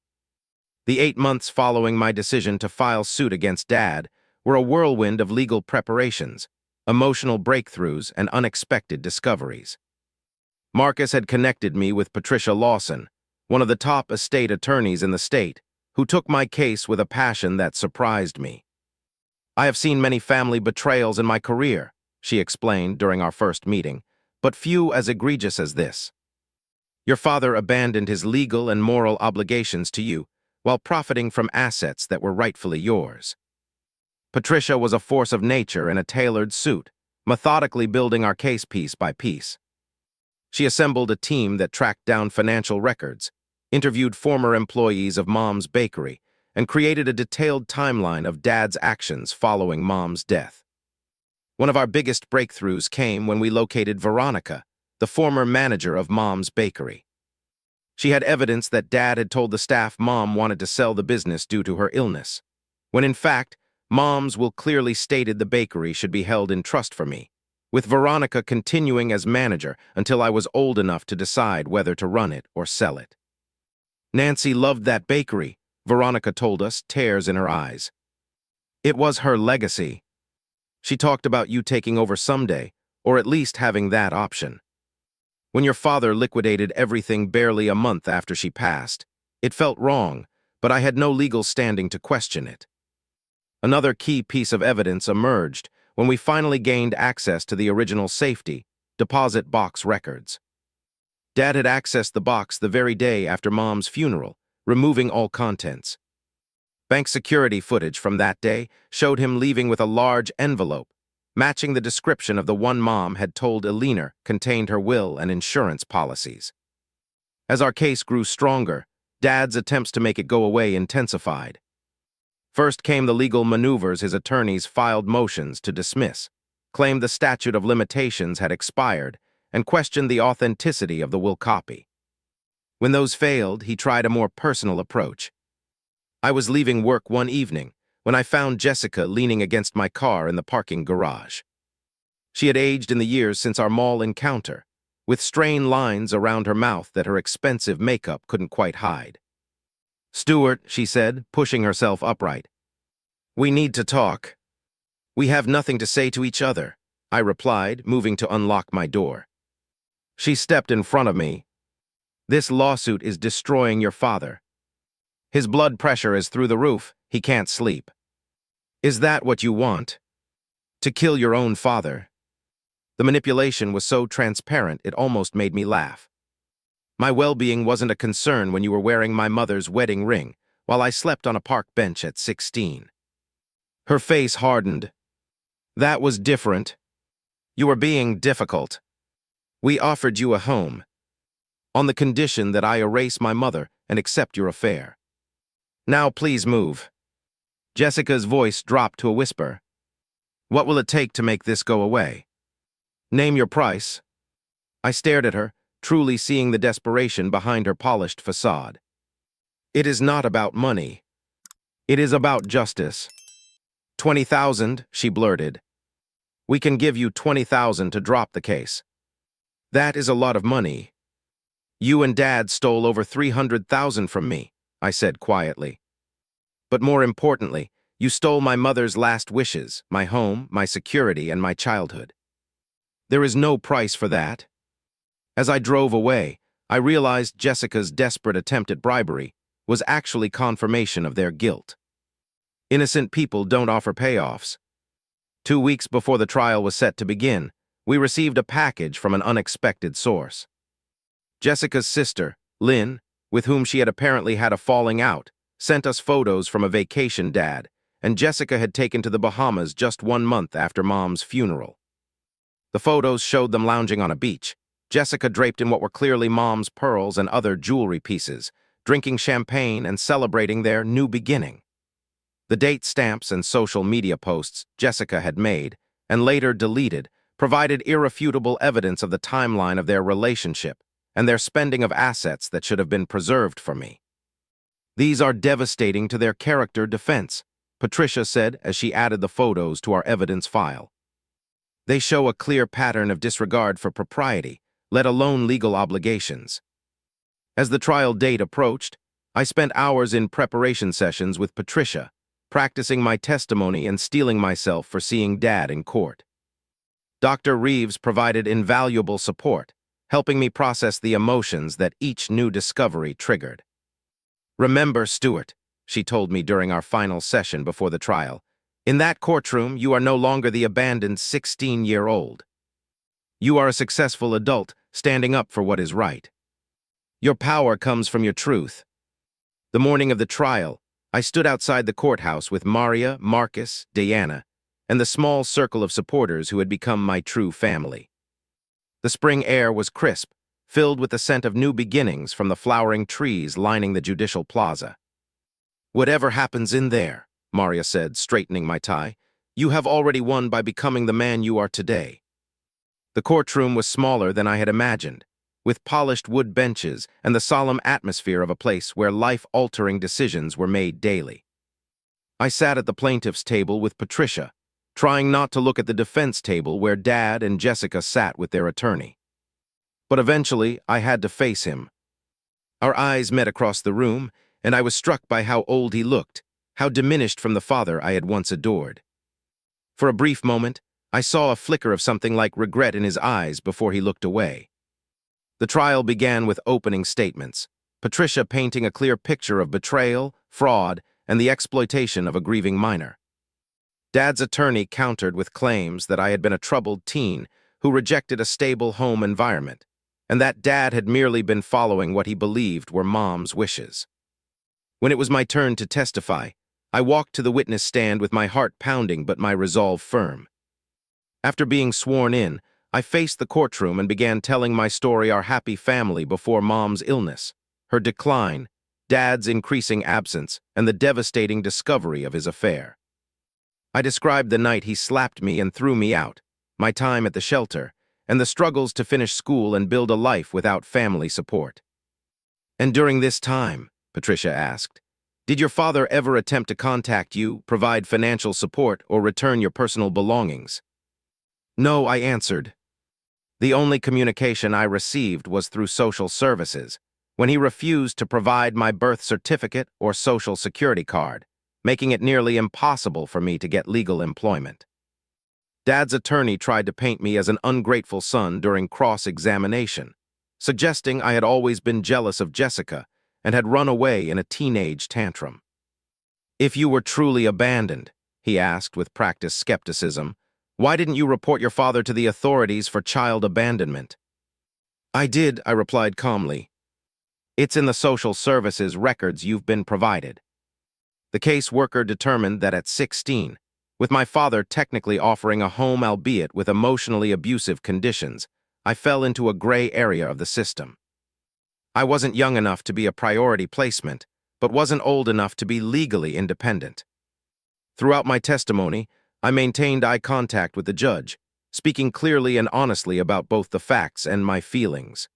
The 8 months following my decision to file suit against Dad were a whirlwind of legal preparations, emotional breakthroughs, and unexpected discoveries. Marcus had connected me with Patricia Lawson, one of the top estate attorneys in the state, who took my case with a passion that surprised me. "I have seen many family betrayals in my career," she explained during our first meeting, "but few as egregious as this. Your father abandoned his legal and moral obligations to you while profiting from assets that were rightfully yours." Patricia was a force of nature in a tailored suit, methodically building our case piece by piece. She assembled a team that tracked down financial records, interviewed former employees of Mom's bakery, and created a detailed timeline of Dad's actions following Mom's death. One of our biggest breakthroughs came when we located Veronica, the former manager of Mom's bakery. She had evidence that Dad had told the staff Mom wanted to sell the business due to her illness, when in fact, Mom's will clearly stated the bakery should be held in trust for me, with Veronica continuing as manager until I was old enough to decide whether to run it or sell it. "Nancy loved that bakery," Veronica told us, tears in her eyes. "It was her legacy. She talked about you taking over someday, or at least having that option. When your father liquidated everything barely a month after she passed, it felt wrong, but I had no legal standing to question it." Another key piece of evidence emerged when we finally gained access to the original safety deposit box records. Dad had accessed the box the very day after Mom's funeral, removing all contents. Bank security footage from that day showed him leaving with a large envelope, matching the description of the one Mom had told Elena contained her will and insurance policies. As our case grew stronger, Dad's attempts to make it go away intensified. First came the legal maneuvers his attorneys filed motions to dismiss, claimed the statute of limitations had expired, and questioned the authenticity of the will copy. When those failed, he tried a more personal approach. I was leaving work one evening when I found Jessica leaning against my car in the parking garage. She had aged in the years since our mall encounter, with strained lines around her mouth that her expensive makeup couldn't quite hide. "Stuart," she said, pushing herself upright, "we need to talk." "We have nothing to say to each other," I replied, moving to unlock my door. She stepped in front of me. "This lawsuit is destroying your father. His blood pressure is through the roof. He can't sleep. Is that what you want? To kill your own father?" The manipulation was so transparent it almost made me laugh. "My well-being wasn't a concern when you were wearing my mother's wedding ring while I slept on a park bench at 16. Her face hardened. "That was different. You were being difficult. We offered you a home, on the condition that I erase my mother and accept your affair. Now please move." Jessica's voice dropped to a whisper. "What will it take to make this go away? Name your price." I stared at her, truly seeing the desperation behind her polished facade. "It is not about money. It is about justice." 20,000, she blurted. "We can give you 20,000 to drop the case." "That is a lot of money." "You and Dad stole over 300,000 from me," I said quietly. "But more importantly, you stole my mother's last wishes, my home, my security, and my childhood. There is no price for that." As I drove away, I realized Jessica's desperate attempt at bribery was actually confirmation of their guilt. Innocent people don't offer payoffs. 2 weeks before the trial was set to begin, we received a package from an unexpected source. Jessica's sister, Lynn, with whom she had apparently had a falling out, sent us photos from a vacation Dad and Jessica had taken to the Bahamas just 1 month after Mom's funeral. The photos showed them lounging on a beach, Jessica draped in what were clearly Mom's pearls and other jewelry pieces, drinking champagne and celebrating their new beginning. The date stamps and social media posts Jessica had made, and later deleted, provided irrefutable evidence of the timeline of their relationship and their spending of assets that should have been preserved for me. "These are devastating to their character defense," Patricia said as she added the photos to our evidence file. "They show a clear pattern of disregard for propriety, let alone legal obligations." As the trial date approached, I spent hours in preparation sessions with Patricia, practicing my testimony and steeling myself for seeing Dad in court. Dr. Reeves provided invaluable support, helping me process the emotions that each new discovery triggered. "Remember, Stuart," she told me during our final session before the trial, "in that courtroom, you are no longer the abandoned 16-year-old. You are a successful adult, standing up for what is right. Your power comes from your truth." The morning of the trial, I stood outside the courthouse with Maria, Marcus, Diana, and the small circle of supporters who had become my true family. The spring air was crisp, filled with the scent of new beginnings from the flowering trees lining the judicial plaza. "Whatever happens in there," Maria said, straightening my tie, "you have already won by becoming the man you are today." The courtroom was smaller than I had imagined, with polished wood benches and the solemn atmosphere of a place where life-altering decisions were made daily. I sat at the plaintiff's table with Patricia, trying not to look at the defense table where Dad and Jessica sat with their attorney. But eventually, I had to face him. Our eyes met across the room, and I was struck by how old he looked, how diminished from the father I had once adored. For a brief moment, I saw a flicker of something like regret in his eyes before he looked away. The trial began with opening statements, Patricia painting a clear picture of betrayal, fraud, and the exploitation of a grieving minor. Dad's attorney countered with claims that I had been a troubled teen who rejected a stable home environment, and that Dad had merely been following what he believed were Mom's wishes. When it was my turn to testify, I walked to the witness stand with my heart pounding but my resolve firm. After being sworn in, I faced the courtroom and began telling my story, our happy family before Mom's illness, her decline, Dad's increasing absence, and the devastating discovery of his affair. I described the night he slapped me and threw me out, my time at the shelter, and the struggles to finish school and build a life without family support. "And during this time," Patricia asked, "did your father ever attempt to contact you, provide financial support, or return your personal belongings?" "No," I answered. "The only communication I received was through social services, when he refused to provide my birth certificate or social security card, making it nearly impossible for me to get legal employment." Dad's attorney tried to paint me as an ungrateful son during cross-examination, suggesting I had always been jealous of Jessica and had run away in a teenage tantrum. "If you were truly abandoned," he asked with practiced skepticism, "why didn't you report your father to the authorities for child abandonment?" "I did," I replied calmly. "It's in the social services records you've been provided." The caseworker determined that at 16, with my father technically offering a home albeit with emotionally abusive conditions, I fell into a gray area of the system. I wasn't young enough to be a priority placement, but wasn't old enough to be legally independent. Throughout my testimony, I maintained eye contact with the judge, speaking clearly and honestly about both the facts and my feelings.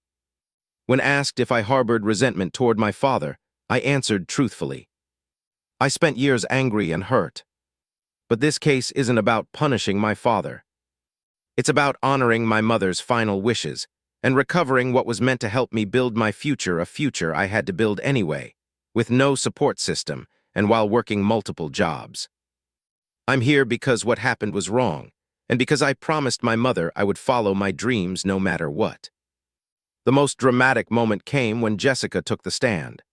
When asked if I harbored resentment toward my father, I answered truthfully. I spent years angry and hurt. But this case isn't about punishing my father. It's about honoring my mother's final wishes and recovering what was meant to help me build my future, a future I had to build anyway, with no support system and while working multiple jobs. I'm here because what happened was wrong, and because I promised my mother I would follow my dreams no matter what. The most dramatic moment came when Jessica took the stand.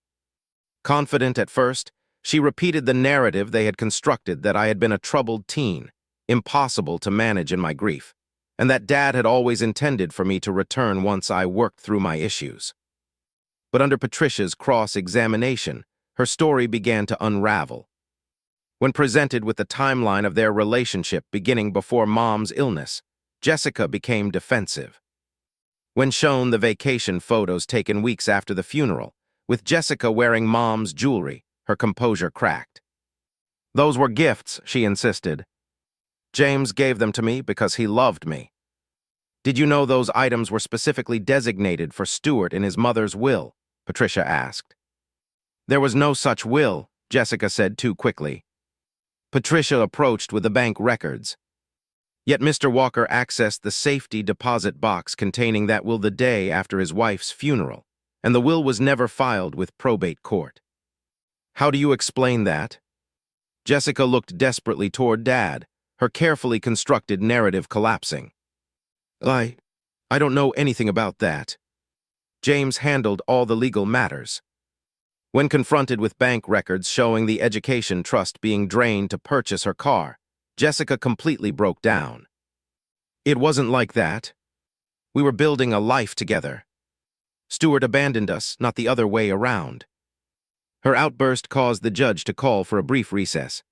Confident at first, she repeated the narrative they had constructed that I had been a troubled teen, impossible to manage in my grief, and that Dad had always intended for me to return once I worked through my issues. But under Patricia's cross-examination, her story began to unravel. When presented with the timeline of their relationship beginning before Mom's illness, Jessica became defensive. When shown the vacation photos taken weeks after the funeral, with Jessica wearing Mom's jewelry, her composure cracked. "Those were gifts," she insisted. "James gave them to me because he loved me." "Did you know those items were specifically designated for Stuart in his mother's will?" Patricia asked. "There was no such will," Jessica said too quickly. Patricia approached with the bank records. Yet Mr. Walker accessed the safety deposit box containing that will the day after his wife's funeral, and the will was never filed with probate court. How do you explain that? Jessica looked desperately toward Dad, her carefully constructed narrative collapsing. I don't know anything about that. James handled all the legal matters. When confronted with bank records showing the education trust being drained to purchase her car, Jessica completely broke down. It wasn't like that. We were building a life together. Stuart abandoned us, not the other way around. Her outburst caused the judge to call for a brief recess.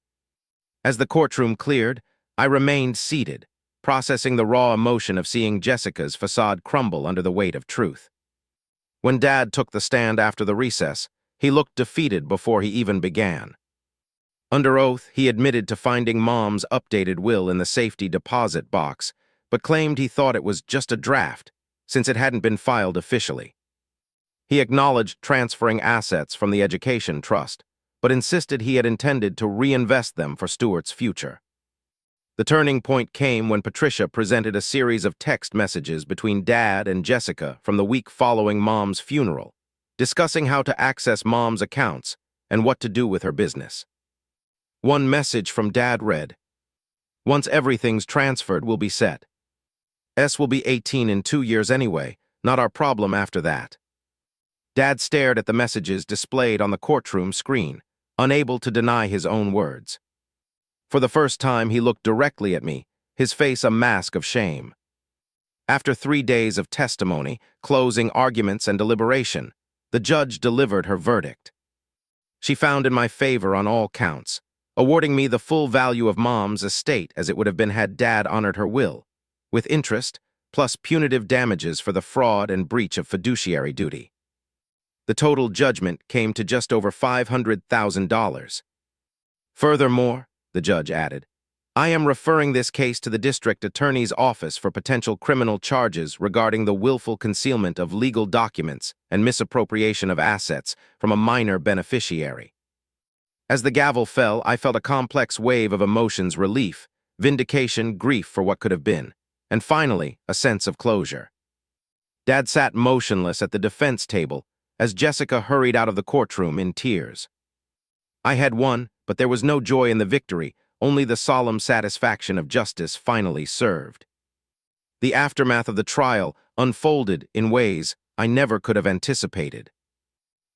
As the courtroom cleared, I remained seated, processing the raw emotion of seeing Jessica's facade crumble under the weight of truth. When Dad took the stand after the recess, he looked defeated before he even began. Under oath, he admitted to finding Mom's updated will in the safety deposit box, but claimed he thought it was just a draft, since it hadn't been filed officially. He acknowledged transferring assets from the education trust, but insisted he had intended to reinvest them for Stuart's future. The turning point came when Patricia presented a series of text messages between Dad and Jessica from the week following Mom's funeral, discussing how to access Mom's accounts and what to do with her business. One message from Dad read, "Once everything's transferred, we'll be set. S will be 18 in 2 years anyway, not our problem after that." Dad stared at the messages displayed on the courtroom screen, unable to deny his own words. For the first time, he looked directly at me, his face a mask of shame. After 3 days of testimony, closing arguments, and deliberation, the judge delivered her verdict. She found in my favor on all counts, awarding me the full value of Mom's estate as it would have been had Dad honored her will, with interest, plus punitive damages for the fraud and breach of fiduciary duty. The total judgment came to just over $500,000. Furthermore, the judge added, I am referring this case to the district attorney's office for potential criminal charges regarding the willful concealment of legal documents and misappropriation of assets from a minor beneficiary. As the gavel fell, I felt a complex wave of emotions: relief, vindication, grief for what could have been, and finally, a sense of closure. Dad sat motionless at the defense table as Jessica hurried out of the courtroom in tears. I had won, but there was no joy in the victory, only the solemn satisfaction of justice finally served. The aftermath of the trial unfolded in ways I never could have anticipated.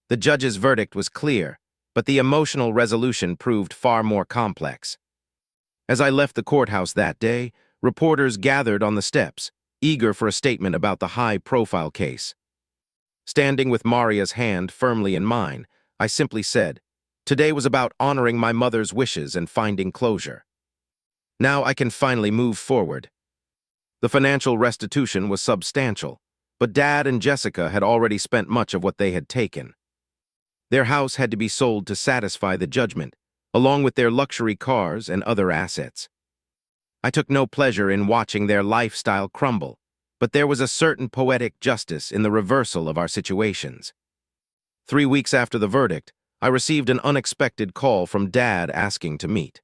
The judge's verdict was clear, but the emotional resolution proved far more complex. As I left the courthouse that day, reporters gathered on the steps, eager for a statement about the high-profile case. Standing with Maria's hand firmly in mine, I simply said, "Today was about honoring my mother's wishes and finding closure. Now I can finally move forward." The financial restitution was substantial, but Dad and Jessica had already spent much of what they had taken. Their house had to be sold to satisfy the judgment, along with their luxury cars and other assets. I took no pleasure in watching their lifestyle crumble, but there was a certain poetic justice in the reversal of our situations. 3 weeks after the verdict, I received an unexpected call from Dad asking to meet.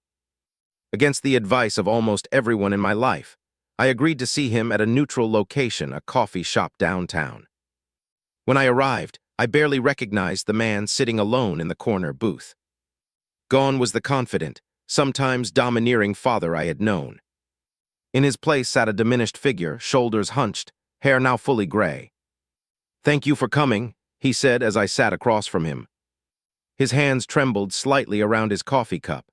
Against the advice of almost everyone in my life, I agreed to see him at a neutral location, a coffee shop downtown. When I arrived, I barely recognized the man sitting alone in the corner booth. Gone was the confident, sometimes domineering father I had known. In his place sat a diminished figure, shoulders hunched, hair now fully gray. "Thank you for coming," he said as I sat across from him. His hands trembled slightly around his coffee cup.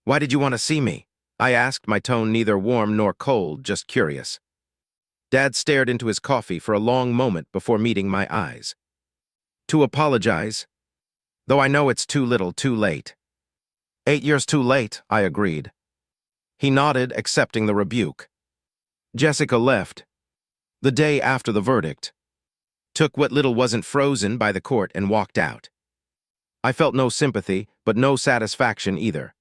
"Why did you want to see me?" I asked, my tone neither warm nor cold, just curious. Dad stared into his coffee for a long moment before meeting my eyes. "To apologize, though I know it's too little too late." 8 years too late, I agreed. He nodded, accepting the rebuke. Jessica left the day after the verdict, took what little wasn't frozen by the court, and walked out. I felt no sympathy, but no satisfaction either.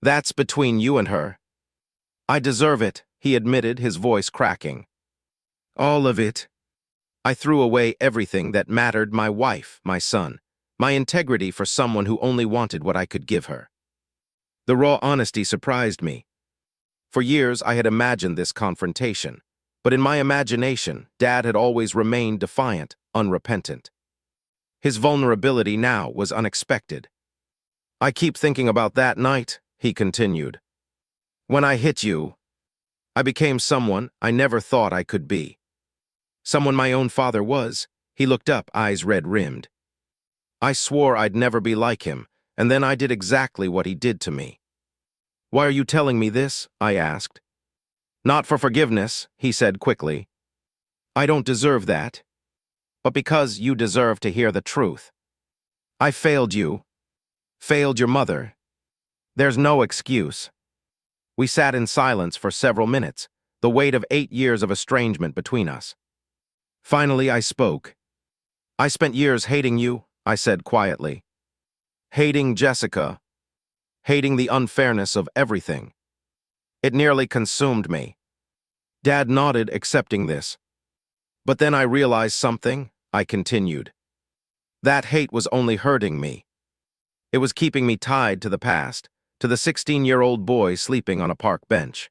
"That's between you and her." "I deserve it," he admitted, his voice cracking. "All of it." I threw away everything that mattered: my wife, my son, my integrity for someone who only wanted what I could give her. The raw honesty surprised me. For years, I had imagined this confrontation, but in my imagination, Dad had always remained defiant, unrepentant. His vulnerability now was unexpected, I keep thinking about that night, he continued. When I hit you, I became someone I never thought I could be. Someone my own father was. He looked up, eyes red-rimmed. I swore I'd never be like him, and then I did exactly what he did to me. Why are you telling me this? I asked. Not for forgiveness, he said quickly. I don't deserve that. But because you deserve to hear the truth. I failed you. Failed your mother. There's no excuse. We sat in silence for several minutes, the weight of 8 years of estrangement between us. Finally, I spoke. I spent years hating you, I said quietly. Hating Jessica. Hating the unfairness of everything. It nearly consumed me. Dad nodded, accepting this. But then I realized something, I continued. That hate was only hurting me. It was keeping me tied to the past, to the 16-year-old boy sleeping on a park bench.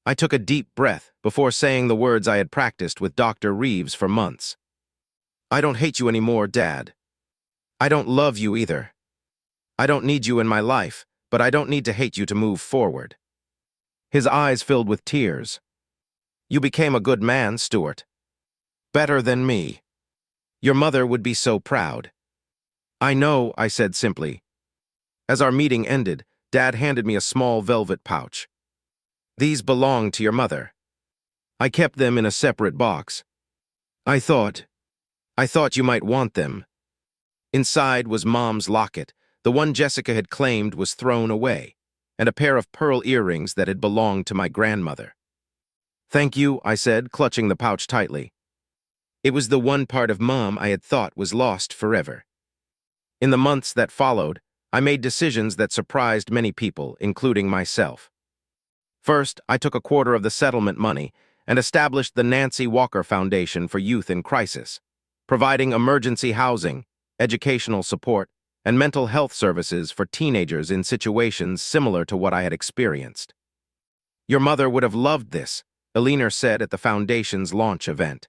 I took a deep breath before saying the words I had practiced with Dr. Reeves for months. I don't hate you anymore, Dad. I don't love you either. I don't need you in my life, but I don't need to hate you to move forward. His eyes filled with tears. You became a good man, Stuart. Better than me. Your mother would be so proud. I know, I said simply. As our meeting ended, Dad handed me a small velvet pouch. These belong to your mother. I kept them in a separate box. I thought you might want them. Inside was Mom's locket, the one Jessica had claimed was thrown away, and a pair of pearl earrings that had belonged to my grandmother. Thank you, I said, clutching the pouch tightly. It was the one part of Mom I had thought was lost forever. In the months that followed, I made decisions that surprised many people, including myself. First, I took a quarter of the settlement money and established the Nancy Walker Foundation for Youth in Crisis, providing emergency housing, educational support, and mental health services for teenagers in situations similar to what I had experienced. Your mother would have loved this, Eleanor said at the foundation's launch event.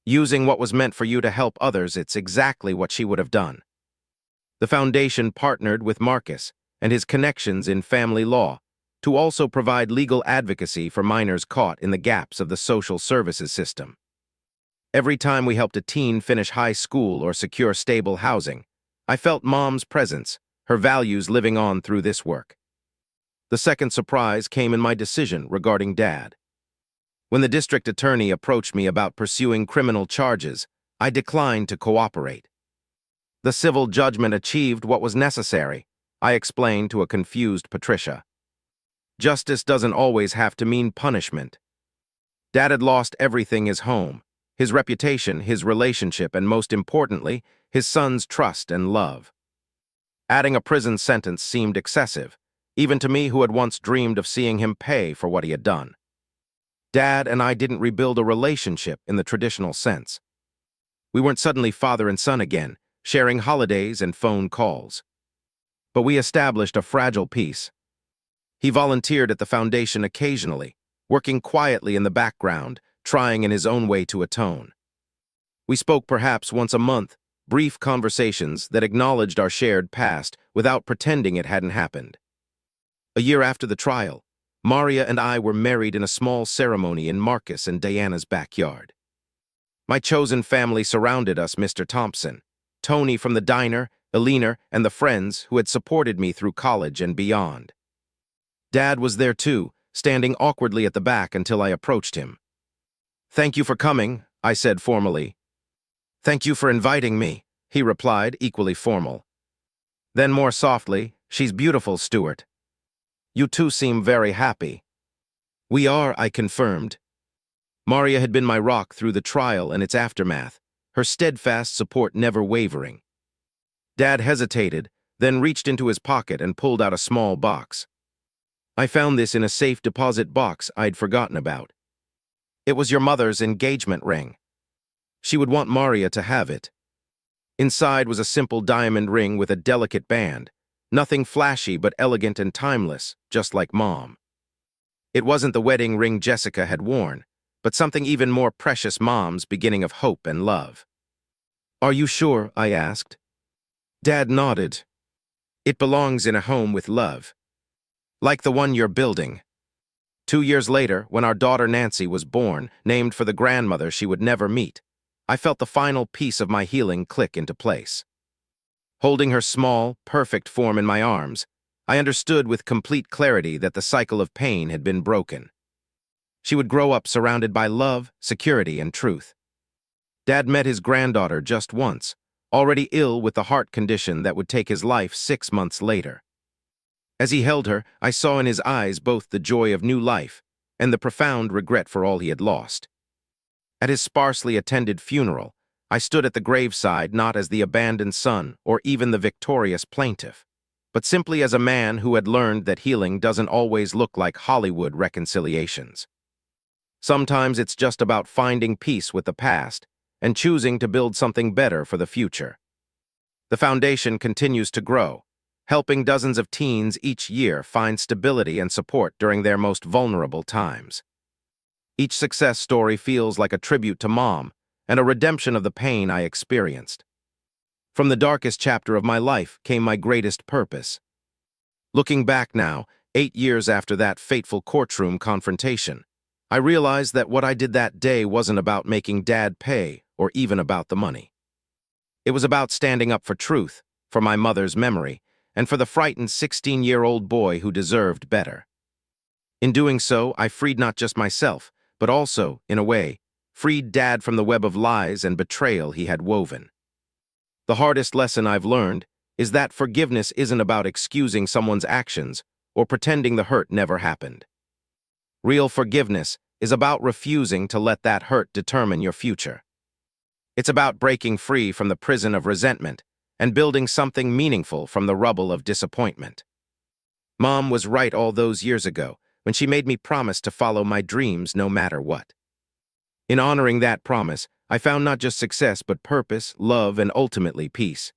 Using what was meant for you to help others, it's exactly what she would have done. The foundation partnered with Marcus and his connections in family law to also provide legal advocacy for minors caught in the gaps of the social services system. Every time we helped a teen finish high school or secure stable housing, I felt Mom's presence, her values living on through this work. The second surprise came in my decision regarding Dad. When the district attorney approached me about pursuing criminal charges, I declined to cooperate. The civil judgment achieved what was necessary, I explained to a confused Patricia. Justice doesn't always have to mean punishment. Dad had lost everything: his home, his reputation, his relationship, and most importantly, his son's trust and love. Adding a prison sentence seemed excessive, even to me who had once dreamed of seeing him pay for what he had done. Dad and I didn't rebuild a relationship in the traditional sense. We weren't suddenly father and son again, sharing holidays and phone calls. But we established a fragile peace. He volunteered at the foundation occasionally, working quietly in the background, trying in his own way to atone. We spoke perhaps once a month, brief conversations that acknowledged our shared past without pretending it hadn't happened. A year after the trial, Maria and I were married in a small ceremony in Marcus and Diana's backyard. My chosen family surrounded us: Mr. Thompson, Tony from the diner, Eleanor, and the friends who had supported me through college and beyond. Dad was there too, standing awkwardly at the back until I approached him. Thank you for coming, I said formally. Thank you for inviting me, he replied, equally formal. Then more softly, she's beautiful, Stuart. You two seem very happy. We are, I confirmed. Maria had been my rock through the trial and its aftermath, her steadfast support never wavering. Dad hesitated, then reached into his pocket and pulled out a small box. I found this in a safe deposit box I'd forgotten about. It was your mother's engagement ring. She would want Maria to have it. Inside was a simple diamond ring with a delicate band, nothing flashy but elegant and timeless, just like Mom. It wasn't the wedding ring Jessica had worn, but something even more precious: Mom's beginning of hope and love. Are you sure? I asked. Dad nodded. It belongs in a home with love, like the one you're building. 2 years later, when our daughter Nancy was born, named for the grandmother she would never meet, I felt the final piece of my healing click into place. Holding her small, perfect form in my arms, I understood with complete clarity that the cycle of pain had been broken. She would grow up surrounded by love, security, and truth. Dad met his granddaughter just once, already ill with the heart condition that would take his life 6 months later. As he held her, I saw in his eyes both the joy of new life and the profound regret for all he had lost. At his sparsely attended funeral, I stood at the graveside not as the abandoned son or even the victorious plaintiff, but simply as a man who had learned that healing doesn't always look like Hollywood reconciliations. Sometimes it's just about finding peace with the past and choosing to build something better for the future. The foundation continues to grow, helping dozens of teens each year find stability and support during their most vulnerable times. Each success story feels like a tribute to Mom and a redemption of the pain I experienced. From the darkest chapter of my life came my greatest purpose. Looking back now, 8 years after that fateful courtroom confrontation, I realized that what I did that day wasn't about making Dad pay or even about the money. It was about standing up for truth, for my mother's memory, and for the frightened 16-year-old boy who deserved better. In doing so, I freed not just myself, but also, in a way, freed Dad from the web of lies and betrayal he had woven. The hardest lesson I've learned is that forgiveness isn't about excusing someone's actions or pretending the hurt never happened. Real forgiveness is about refusing to let that hurt determine your future. It's about breaking free from the prison of resentment and building something meaningful from the rubble of disappointment. Mom was right all those years ago when she made me promise to follow my dreams no matter what. In honoring that promise, I found not just success but purpose, love, and ultimately peace.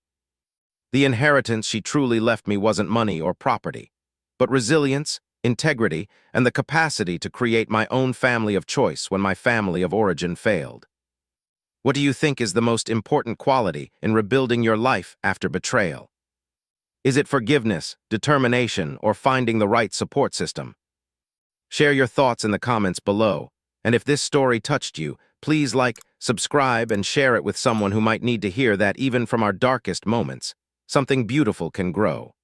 The inheritance she truly left me wasn't money or property, but resilience, integrity, and the capacity to create my own family of choice when my family of origin failed. What do you think is the most important quality in rebuilding your life after betrayal? Is it forgiveness, determination, or finding the right support system? Share your thoughts in the comments below, and if this story touched you, please like, subscribe, and share it with someone who might need to hear that even from our darkest moments, something beautiful can grow.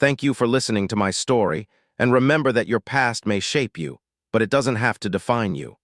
Thank you for listening to my story, and remember that your past may shape you, but it doesn't have to define you.